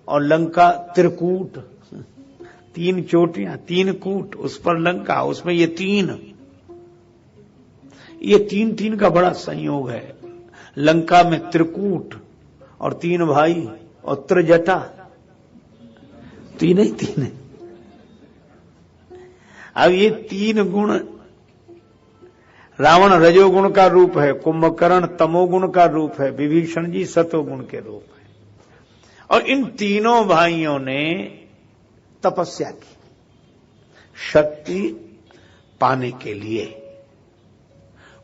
और लंका त्रिकूट, तीन चोटियां तीन कूट, उस पर लंका, उसमें ये तीन का बड़ा संयोग है। लंका में त्रिकूट और तीन भाई और त्रिजटा, तीन ही तीन है। अब ये तीन गुण, रावण रजोगुण का रूप है, कुंभकर्ण तमोगुण का रूप है, विभीषण जी सतोगुण के रूप है। और इन तीनों भाइयों ने तपस्या की शक्ति पाने के लिए,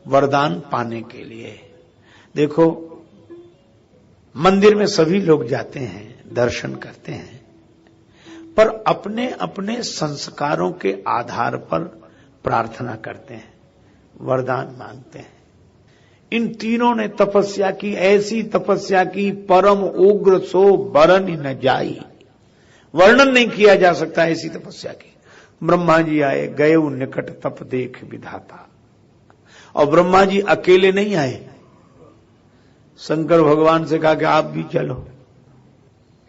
वरदान पाने के लिए। देखो, मंदिर में सभी लोग जाते हैं, दर्शन करते हैं, पर अपने अपने संस्कारों के आधार पर प्रार्थना करते हैं, वरदान मांगते हैं। इन तीनों ने तपस्या की, ऐसी तपस्या की परम उग्र सो बरन न जाई, वर्णन नहीं किया जा सकता ऐसी तपस्या की। ब्रह्मा जी आए, गए निकट तप देख विधाता, और ब्रह्मा जी अकेले नहीं आए, शंकर भगवान से कहा कि आप भी चलो।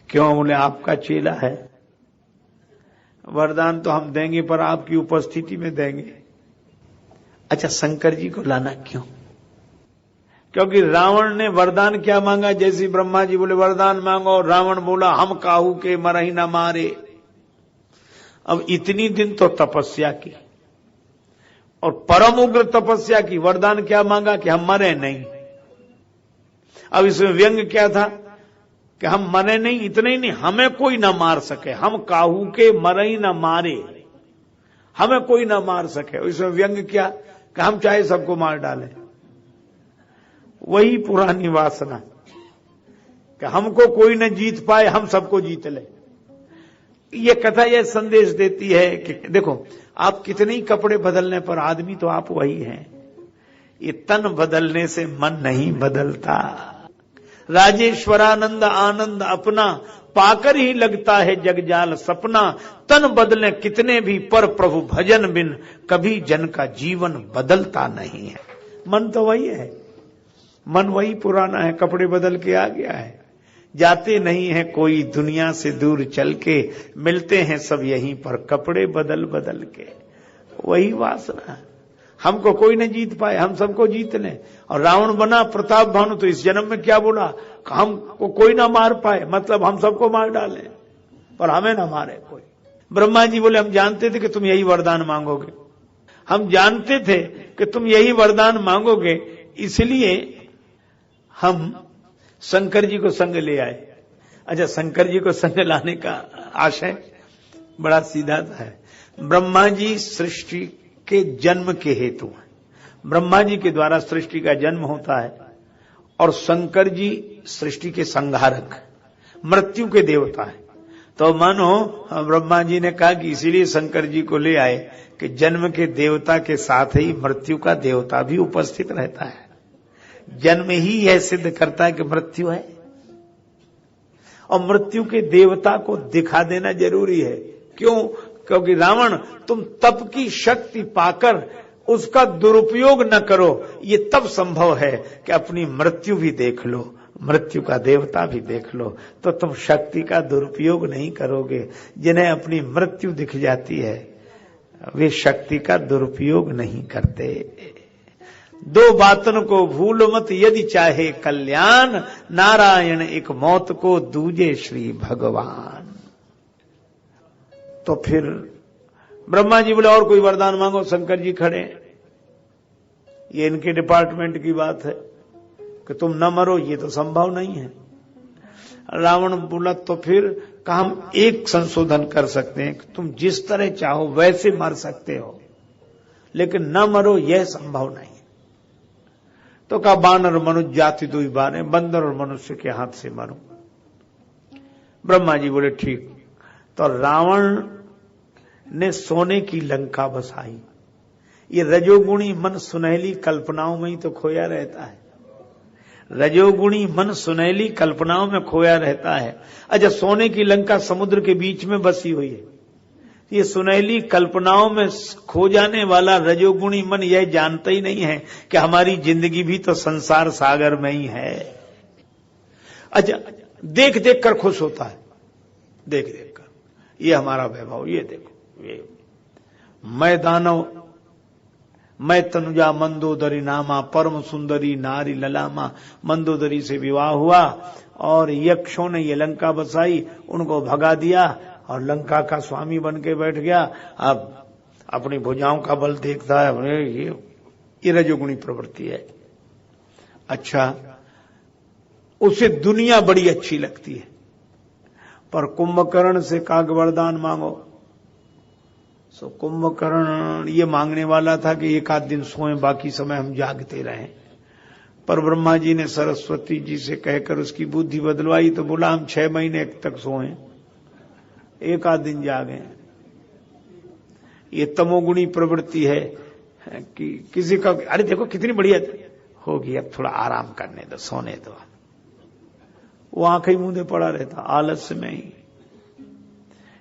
क्यों? बोले आपका चेला है, वरदान तो हम देंगे पर आपकी उपस्थिति में देंगे। अच्छा, शंकर जी को लाना क्यों? क्योंकि रावण ने वरदान क्या मांगा? जैसे ब्रह्मा जी बोले वरदान मांगो, रावण बोला हम काहू के मरही न मारे। अब इतनी दिन तो तपस्या की और परम उग्र तपस्या की, वरदान क्या मांगा कि हम मरे नहीं। अब इसमें व्यंग क्या था कि हम मरे नहीं, इतने ही नहीं, हमें कोई ना मार सके, हम काहू के मरही न मारे, हमें कोई ना मार सके। इसमें व्यंग क्या कि हम चाहे सबको मार डालें। वही पुरानी वासना कि हमको कोई न जीत पाए, हम सबको जीत ले। ये कथा यह संदेश देती है कि देखो, आप कितने ही कपड़े बदलने पर आदमी तो आप वही हैं, ये तन बदलने से मन नहीं बदलता। राजेश्वरानंद आनंद अपना, पाकर ही लगता है जगजाल सपना। तन बदले कितने भी पर प्रभु भजन बिन, कभी जन का जीवन बदलता नहीं है। मन तो वही है, मन वही पुराना है, कपड़े बदल के आ गया है। जाते नहीं है कोई दुनिया से दूर चल के, मिलते हैं सब यहीं पर कपड़े बदल बदल के। वही वासना, हमको कोई न जीत पाए, हम सबको जीत लें। और रावण बना प्रताप भानु, तो इस जन्म में क्या बोला? हमको कोई ना मार पाए, मतलब हम सबको मार डालें पर हमें ना मारे कोई। ब्रह्मा जी बोले हम जानते थे कि तुम यही वरदान मांगोगे, हम जानते थे कि तुम यही वरदान मांगोगे, इसलिए हम शंकर जी को संग ले आए। अच्छा, शंकर जी को संग लाने का आशय बड़ा सीधा है। ब्रह्मा जी सृष्टि के जन्म के हेतु हैं, ब्रह्मा जी के द्वारा सृष्टि का जन्म होता है, और शंकर जी सृष्टि के संहारक, मृत्यु के देवता है। तो मानो ब्रह्मा जी ने कहा कि इसीलिए शंकर जी को ले आए कि जन्म के देवता के साथ ही मृत्यु का देवता भी उपस्थित रहता है। जन्म ही यह सिद्ध करता है कि मृत्यु है, और मृत्यु के देवता को दिखा देना जरूरी है। क्यों? क्योंकि रावण, तुम तप की शक्ति पाकर उसका दुरुपयोग न करो, ये तब संभव है कि अपनी मृत्यु भी देख लो, मृत्यु का देवता भी देख लो, तो तुम शक्ति का दुरुपयोग नहीं करोगे। जिन्हें अपनी मृत्यु दिख जाती है वे शक्ति का दुरुपयोग नहीं करते। दो बातन को भूल मत यदि चाहे कल्याण, नारायण एक मौत को दूजे श्री भगवान। तो फिर ब्रह्मा जी बोले और कोई वरदान मांगो। शंकर जी खड़े, ये इनके डिपार्टमेंट की बात है, कि तुम न मरो, ये तो संभव नहीं है। रावण बोला तो फिर कहा हम एक संशोधन कर सकते हैं कि तुम जिस तरह चाहो वैसे मर सकते हो, लेकिन न मरो यह संभव नहीं। तो कहा बानर मनुष्य जाति दो ही बार है, बंदर और मनुष्य के हाथ से मरो। ब्रह्मा जी बोले ठीक। तो रावण ने सोने की लंका बसाई। ये रजोगुणी मन सुनहली कल्पनाओं में ही तो खोया रहता है। रजोगुणी मन सुनहली कल्पनाओं में खोया रहता है। अच्छा, सोने की लंका समुद्र के बीच में बसी हुई है। ये सुनहली कल्पनाओं में खो जाने वाला रजोगुणी मन यह जानता ही नहीं है कि हमारी जिंदगी भी तो संसार सागर में ही है। अच्छा, देख देख कर खुश होता है, देख देख कर, ये हमारा वैभव, ये देखो, ये मैं दानव, मैं तनुजा मंदोदरी नामा, परम सुंदरी नारी ललामा। मंदोदरी से विवाह हुआ और यक्षों ने ये लंका बसाई, उनको भगा दिया और लंका का स्वामी बन के बैठ गया। अब अपनी भुजाओं का बल देखता है, ये रजोगुणी प्रवृत्ति है। अच्छा, उसे दुनिया बड़ी अच्छी लगती है, पर कुंभकर्ण से काग वरदान मांगो। सो कुंभकर्ण ये मांगने वाला था कि एक आध दिन सोएं, बाकी समय हम जागते रहें। पर ब्रह्मा जी ने सरस्वती जी से कहकर उसकी बुद्धि बदलवाई, तो बोला हम 6 महीने तक सोएं, एक आध दिन जागे। ये तमोगुणी प्रवृत्ति है कि किसी का अरे देखो कितनी बढ़िया होगी, अब थोड़ा आराम करने दो, सोने दो। वो आंखें मूंदे पड़ा रहता आलस्य में ही।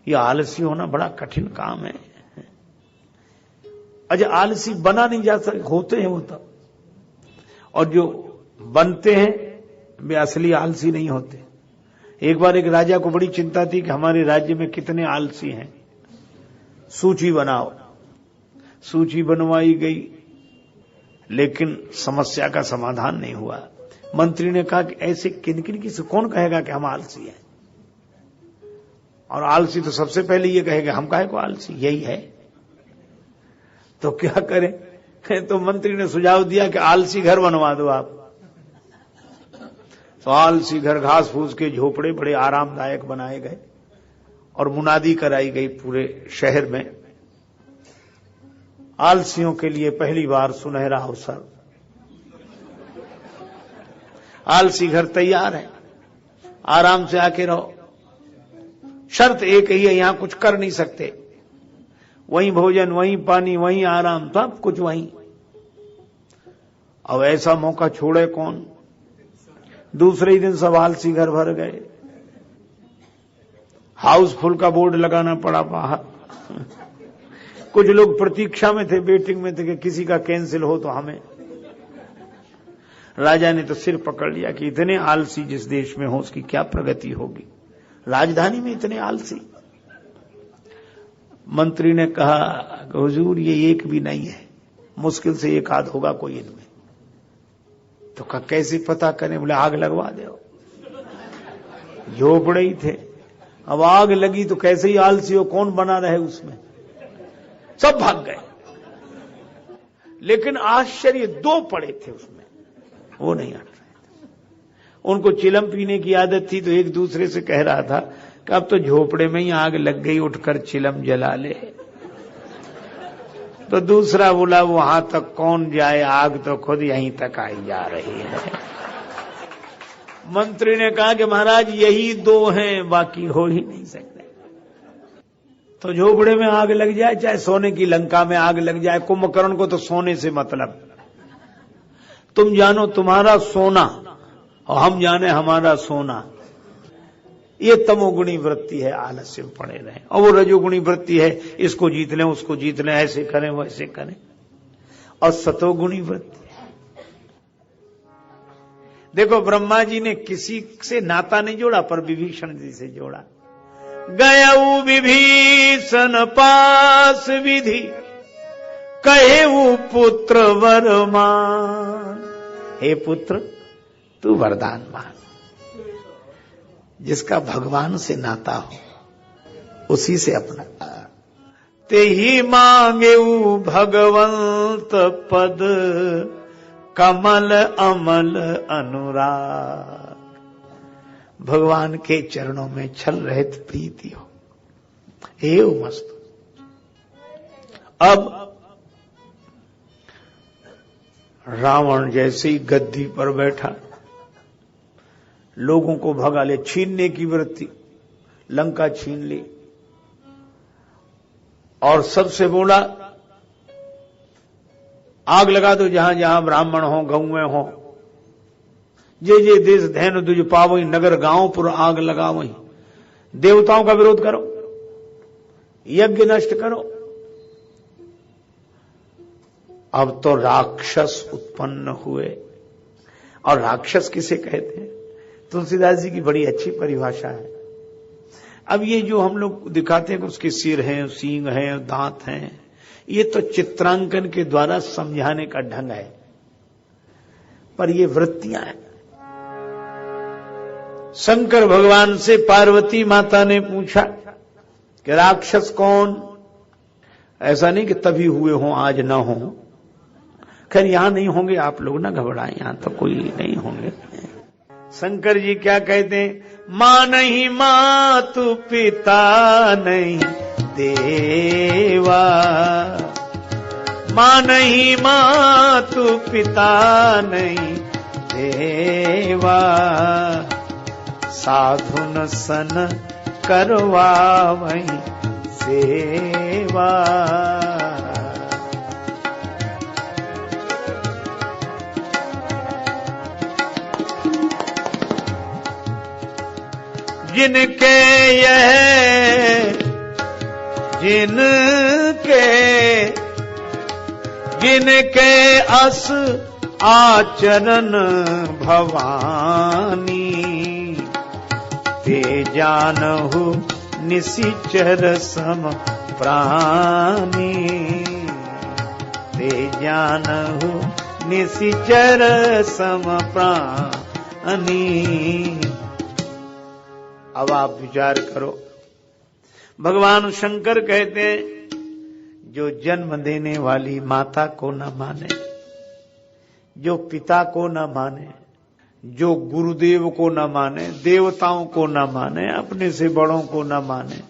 ये आलसी होना बड़ा कठिन काम है। अच्छा, आलसी बना नहीं जा सकते, होते हैं वो तब, और जो बनते हैं वे असली आलसी नहीं होते। एक बार एक राजा को बड़ी चिंता थी कि हमारे राज्य में कितने आलसी हैं, सूची बनाओ। सूची बनवाई गई, लेकिन समस्या का समाधान नहीं हुआ। मंत्री ने कहा कि ऐसे किन-किन की कौन कहेगा कि हम आलसी हैं, और आलसी तो सबसे पहले ये कहेगा हम काहे को आलसी, यही है। तो क्या करें? तो मंत्री ने सुझाव दिया कि आलसी घर बनवा दो आप। तो आलसी घर, घास फूस के झोपड़े बड़े आरामदायक बनाए गए और मुनादी कराई गई पूरे शहर में, आलसियों के लिए पहली बार सुनहरा अवसर। आलसी घर तैयार है, आराम से आके रहो। शर्त एक ही है, यहां कुछ कर नहीं सकते, वहीं भोजन, वहीं पानी, वहीं आराम, सब कुछ वहीं। अब ऐसा मौका छोड़े कौन? दूसरे ही दिन सब आलसी घर भर गए। हाउसफुल का बोर्ड लगाना पड़ा बाहर। कुछ लोग प्रतीक्षा में थे, वेटिंग में थे कि किसी का कैंसिल हो तो हमें। राजा ने तो सिर पकड़ लिया कि इतने आलसी जिस देश में हो उसकी क्या प्रगति होगी, राजधानी में इतने आलसी। मंत्री ने कहा कि हुजूर ये एक भी नहीं है, मुश्किल से एक आध होगा कोई इनमें। तो कहा कैसे पता करें? बोले आग लगवा दो। झोपड़े ही थे, अब आग लगी तो कैसे ही आलसी हो, कौन बना रहे उसमें, सब भाग गए। लेकिन आश्चर्य, 2 पड़े थे उसमें, वो नहीं हट रहे थे। उनको चिलम पीने की आदत थी, तो एक दूसरे से कह रहा था कि अब तो झोपड़े में ही आग लग गई, उठकर चिलम जला ले। तो दूसरा बोला वहां तक कौन जाए, आग तो खुद यहीं तक आई जा रही है। मंत्री ने कहा कि महाराज यही 2 हैं, बाकी हो ही नहीं सकते। तो झोपड़े में आग लग जाए, चाहे सोने की लंका में आग लग जाए, कुंभकर्ण को तो सोने से मतलब। तुम जानो तुम्हारा सोना और हम जाने हमारा सोना। ये तमोगुणी वृत्ति है, आलस्य में पड़े रहे। और वो रजोगुणी वृत्ति है, इसको जीत लें, उसको जीत लें, ऐसे करें वैसे करें। और सतोगुणी वृत्ति है। देखो ब्रह्मा जी ने किसी से नाता नहीं जोड़ा, पर विभीषण जी से जोड़ा। गयऊ विभीषण पास विधि, कहेऊ पुत्र वरमान। हे पुत्र, तू वरदान मांग। जिसका भगवान से नाता हो उसी से अपना। ते ही मांगे भगवंत पद, कमल अमल अनुराग। भगवान के चरणों में छल रहित प्रीति हो, एव मस्त। अब रावण जैसे ही गद्दी पर बैठा, लोगों को भगा ले, छीनने की वृत्ति, लंका छीन ली और सबसे बोला आग लगा दो जहां जहां ब्राह्मण हो, गौएं हो, जे देश धैन दुज पावई, नगर गांव पुर आग लगा वही। देवताओं का विरोध करो, यज्ञ नष्ट करो। अब तो राक्षस उत्पन्न हुए। और राक्षस किसे कहते हैं? तुलसीदास जी की बड़ी अच्छी परिभाषा है। अब ये जो हम लोग दिखाते हैं कि उसके सिर हैं, सींग हैं, दांत हैं, ये तो चित्रांकन के द्वारा समझाने का ढंग है, पर ये वृत्तियां हैं। शंकर भगवान से पार्वती माता ने पूछा कि राक्षस कौन? ऐसा नहीं कि तभी हुए हों, आज ना हो। खैर यहां नहीं होंगे, आप लोग ना घबराएं, यहां तो कोई नहीं होंगे। शंकर जी क्या कहते हैं? मां नहीं मातु, पिता नहीं देवा, मां नहीं मातु, पिता नहीं देवा, साधुन सन करवावहीं सेवा। जिनके यह जिनके अस आचरण भवानी, ते जानहु निशिचर सम प्राणी, ते जानहु निशिचर सम प्राणी। अब आप विचार करो, भगवान शंकर कहते हैं जो जन्म देने वाली माता को न माने, जो पिता को न माने, जो गुरुदेव को न माने, देवताओं को न माने, अपने से बड़ों को न माने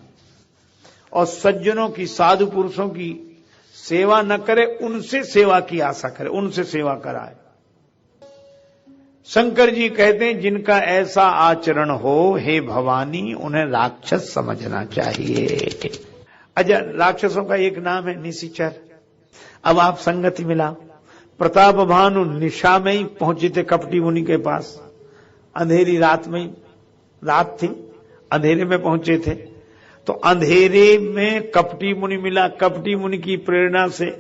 और सज्जनों की, साधु पुरुषों की सेवा न करे, उनसे सेवा की आशा करे, उनसे सेवा कराए। शंकर जी कहते हैं जिनका ऐसा आचरण हो, हे भवानी, उन्हें राक्षस समझना चाहिए। अच्छा, राक्षसों का एक नाम है निशिचर। अब आप संगति मिलाओ, प्रताप भानु निशा में ही पहुंचे थे कपटी मुनि के पास, अंधेरी रात में, रात थी, अंधेरे में पहुंचे थे। तो अंधेरे में कपटी मुनि मिला, कपटी मुनि की प्रेरणा से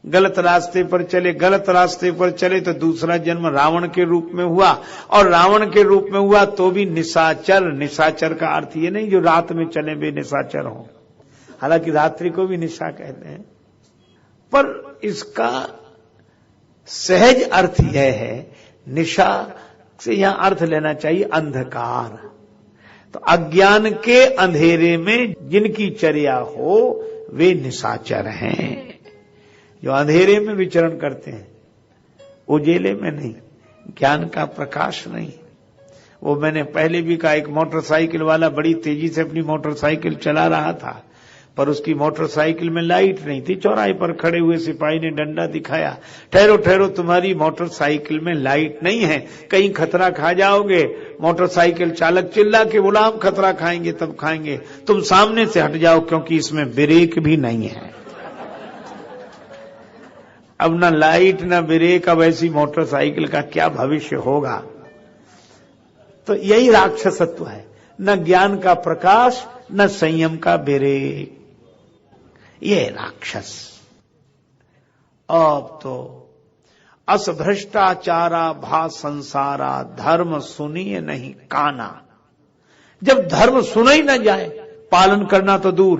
गलत रास्ते पर चले, गलत रास्ते पर चले तो दूसरा जन्म रावण के रूप में हुआ, और रावण के रूप में हुआ तो भी निशाचर। निशाचर का अर्थ ये नहीं जो रात में चले वे निशाचर हो, हालांकि रात्रि को भी निशा कहते हैं, पर इसका सहज अर्थ यह है, निशा से यहां अर्थ लेना चाहिए अंधकार। तो अज्ञान के अंधेरे में जिनकी चर्या हो वे निशाचर हैं, जो अंधेरे में विचरण करते हैं, उजेले में नहीं, ज्ञान का प्रकाश नहीं। वो मैंने पहले भी कहा, एक मोटरसाइकिल वाला बड़ी तेजी से अपनी मोटरसाइकिल चला रहा था, पर उसकी मोटरसाइकिल में लाइट नहीं थी। चौराहे पर खड़े हुए सिपाही ने डंडा दिखाया, ठहरो ठहरो, तुम्हारी मोटरसाइकिल में लाइट नहीं है, कहीं खतरा खा जाओगे। मोटरसाइकिल चालक चिल्ला के बोला, हम खतरा खाएंगे तब खाएंगे, तुम सामने से हट जाओ क्योंकि इसमें ब्रेक भी नहीं है। अब न लाइट न ब्रेक, अब ऐसी मोटरसाइकिल का क्या भविष्य होगा। तो यही राक्षसत्व है, न ज्ञान का प्रकाश न संयम का ब्रेक, ये राक्षस। अब तो अस भ्रष्टाचारा भा संसारा, धर्म सुनिए नहीं काना। जब धर्म सुना ही न जाए, पालन करना तो दूर,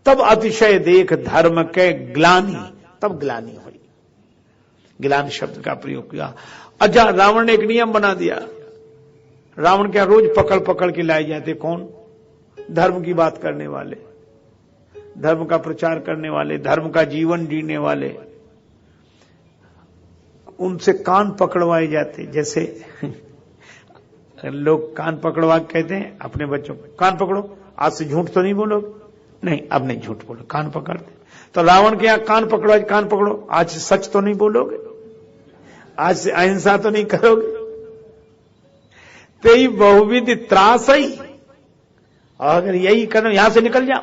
तब अतिशय देख धर्म के ग्लानि, तब ग्लानि हुई। ग्लान शब्द का प्रयोग किया। अच्छा, रावण ने एक नियम बना दिया। रावण क्या रोज पकड़ पकड़ के लाए जाते, कौन? धर्म की बात करने वाले, धर्म का प्रचार करने वाले, धर्म का जीवन जीने वाले। उनसे कान पकड़वाए जाते, जैसे लोग कान पकड़वा कहते हैं अपने बच्चों को, कान पकड़ो, आज से झूठ तो नहीं बोलोगे, नहीं अब नहीं झूठ बोलो, कान पकड़ते। तो रावण के यहां कान पकड़ो, कान पकड़ो, आज से सच तो नहीं बोलोगे, आज से अहिंसा तो नहीं करोगे, तेई बहुविध त्रास ही, और अगर यही करो यहां से निकल जाओ।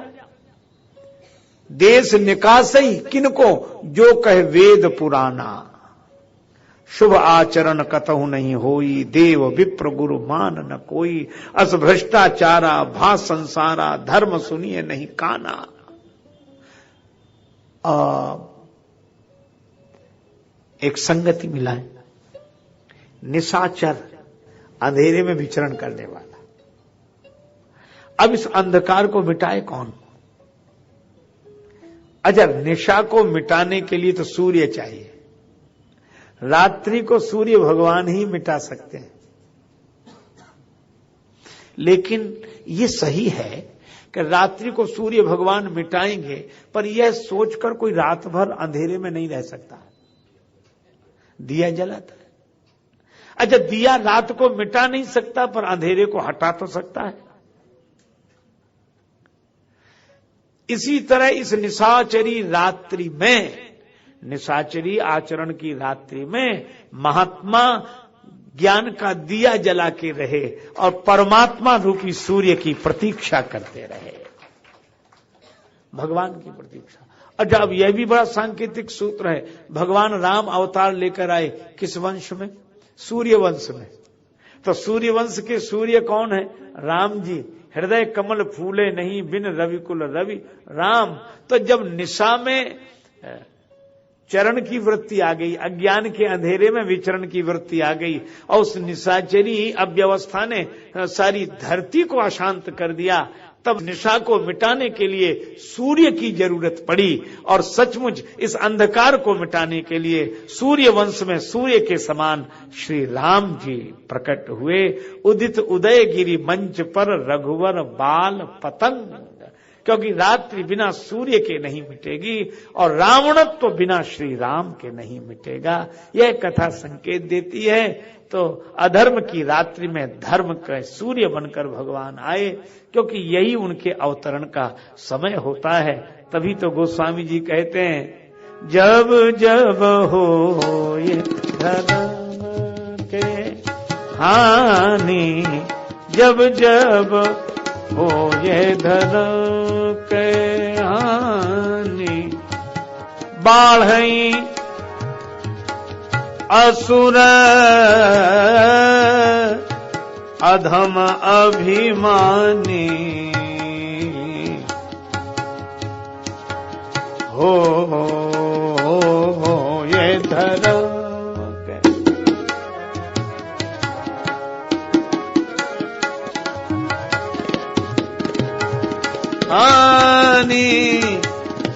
देश निकास ही किनको, जो कहे वेद पुराना, शुभ आचरण कतहु नहीं होई, देव विप्र गुरु मान न कोई, अस भ्रष्टाचारा भा संसारा, धर्म सुनिए नहीं काना। एक संगति मिला है, निशाचर, अंधेरे में विचरण करने वाला। अब इस अंधकार को मिटाए कौन? अच्छा, निशा को मिटाने के लिए तो सूर्य चाहिए, रात्रि को सूर्य भगवान ही मिटा सकते हैं। लेकिन यह सही है कि रात्रि को सूर्य भगवान मिटाएंगे, पर यह सोचकर कोई रात भर अंधेरे में नहीं रह सकता, दिया जलाता है। अच्छा, दिया रात को मिटा नहीं सकता, पर अंधेरे को हटा तो सकता है। इसी तरह इस निशाचरी रात्रि में, निशाचरी आचरण की रात्रि में महात्मा ज्ञान का दिया जला के रहे और परमात्मा रूपी सूर्य की प्रतीक्षा करते रहे, भगवान की प्रतीक्षा। और जब यह भी बड़ा सांकेतिक सूत्र है, भगवान राम अवतार लेकर आए किस वंश में? सूर्य वंश में। तो सूर्य वंश के सूर्य कौन है? राम जी। हृदय कमल फूले नहीं बिन रविकुल रवि राम। तो जब निशा में चरण की वृत्ति आ गई, अज्ञान के अंधेरे में विचरण की वृत्ति आ गई, और उस निशाचरी अव्यवस्था ने सारी धरती को अशांत कर दिया, तब निशा को मिटाने के लिए सूर्य की जरूरत पड़ी। और सचमुच इस अंधकार को मिटाने के लिए सूर्य वंश में सूर्य के समान श्री राम जी प्रकट हुए। उदित उदयगिरि मंच पर रघुवर बाल पतंग, क्योंकि रात्रि बिना सूर्य के नहीं मिटेगी और रावणत्व बिना श्री राम के नहीं मिटेगा। यह कथा संकेत देती है। तो अधर्म की रात्रि में धर्म के सूर्य बनकर भगवान आए, क्योंकि यही उनके अवतरण का समय होता है। तभी तो गोस्वामी जी कहते हैं, जब जब हो ये धर्म के हानि, जब जब हो ये धर्म के हानि, बाढ़ई असुर अधम अभिमानी, हो ये धर्म के हानि,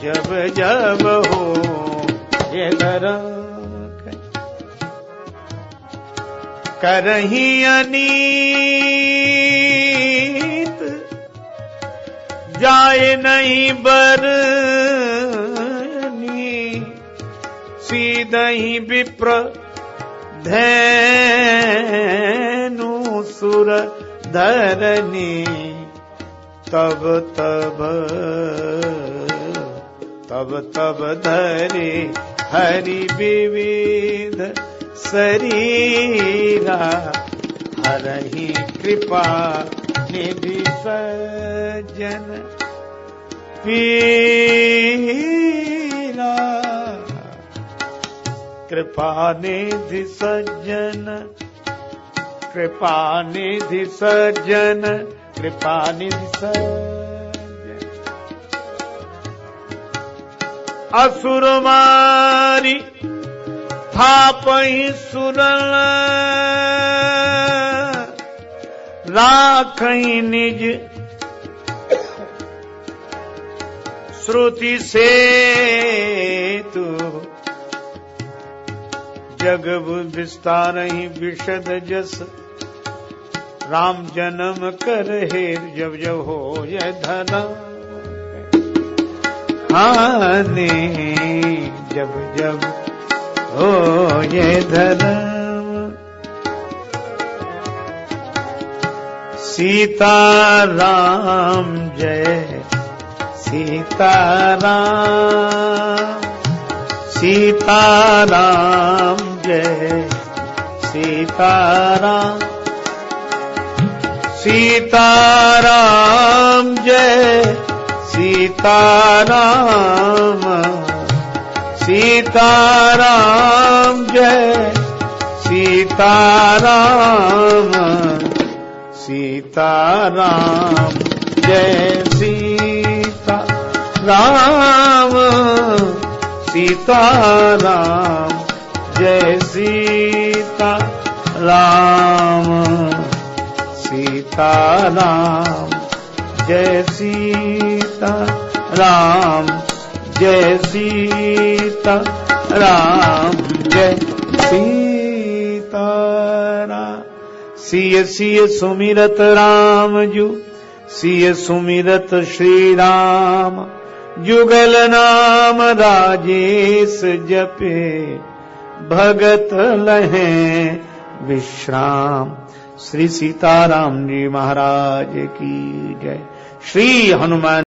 जब जब हो ये धर्म करही अनीत, जाए नहीं बरनी, सीधहि विप्र धैनु सुर धरनी, तब तब धरे हरि विविध शरीरा, हरहि कृपा निधि सज्जन पीरा, कृपा निधि सज्जन, कृपा निधि सज्जन, कृपा निधि सज्जन। असुर मारी थापहि सुरन, राखहि निज श्रुति से तू, जग विस्तारहि विशद जस, राम जन्म कर हेर, जब जब हो यह धर्म हानि, जब जब हो ये धर्म। सीताराम जय सीताराम, सीताराम जय सीताराम, सीताराम जय सीताराम, सीताराम जय सीताराम, सीताराम जय सीताराम, सीताराम जय सीताराम, सीताराम जय सीताराम, जय सीताराम जय सीताराम। सिय सिय सुमिरत राम जू, सिय सुमिरत श्री राम, जुगल नाम राजेश जपे, भगत लहे विश्राम। श्री सीताराम जी महाराज की जय। श्री हनुमान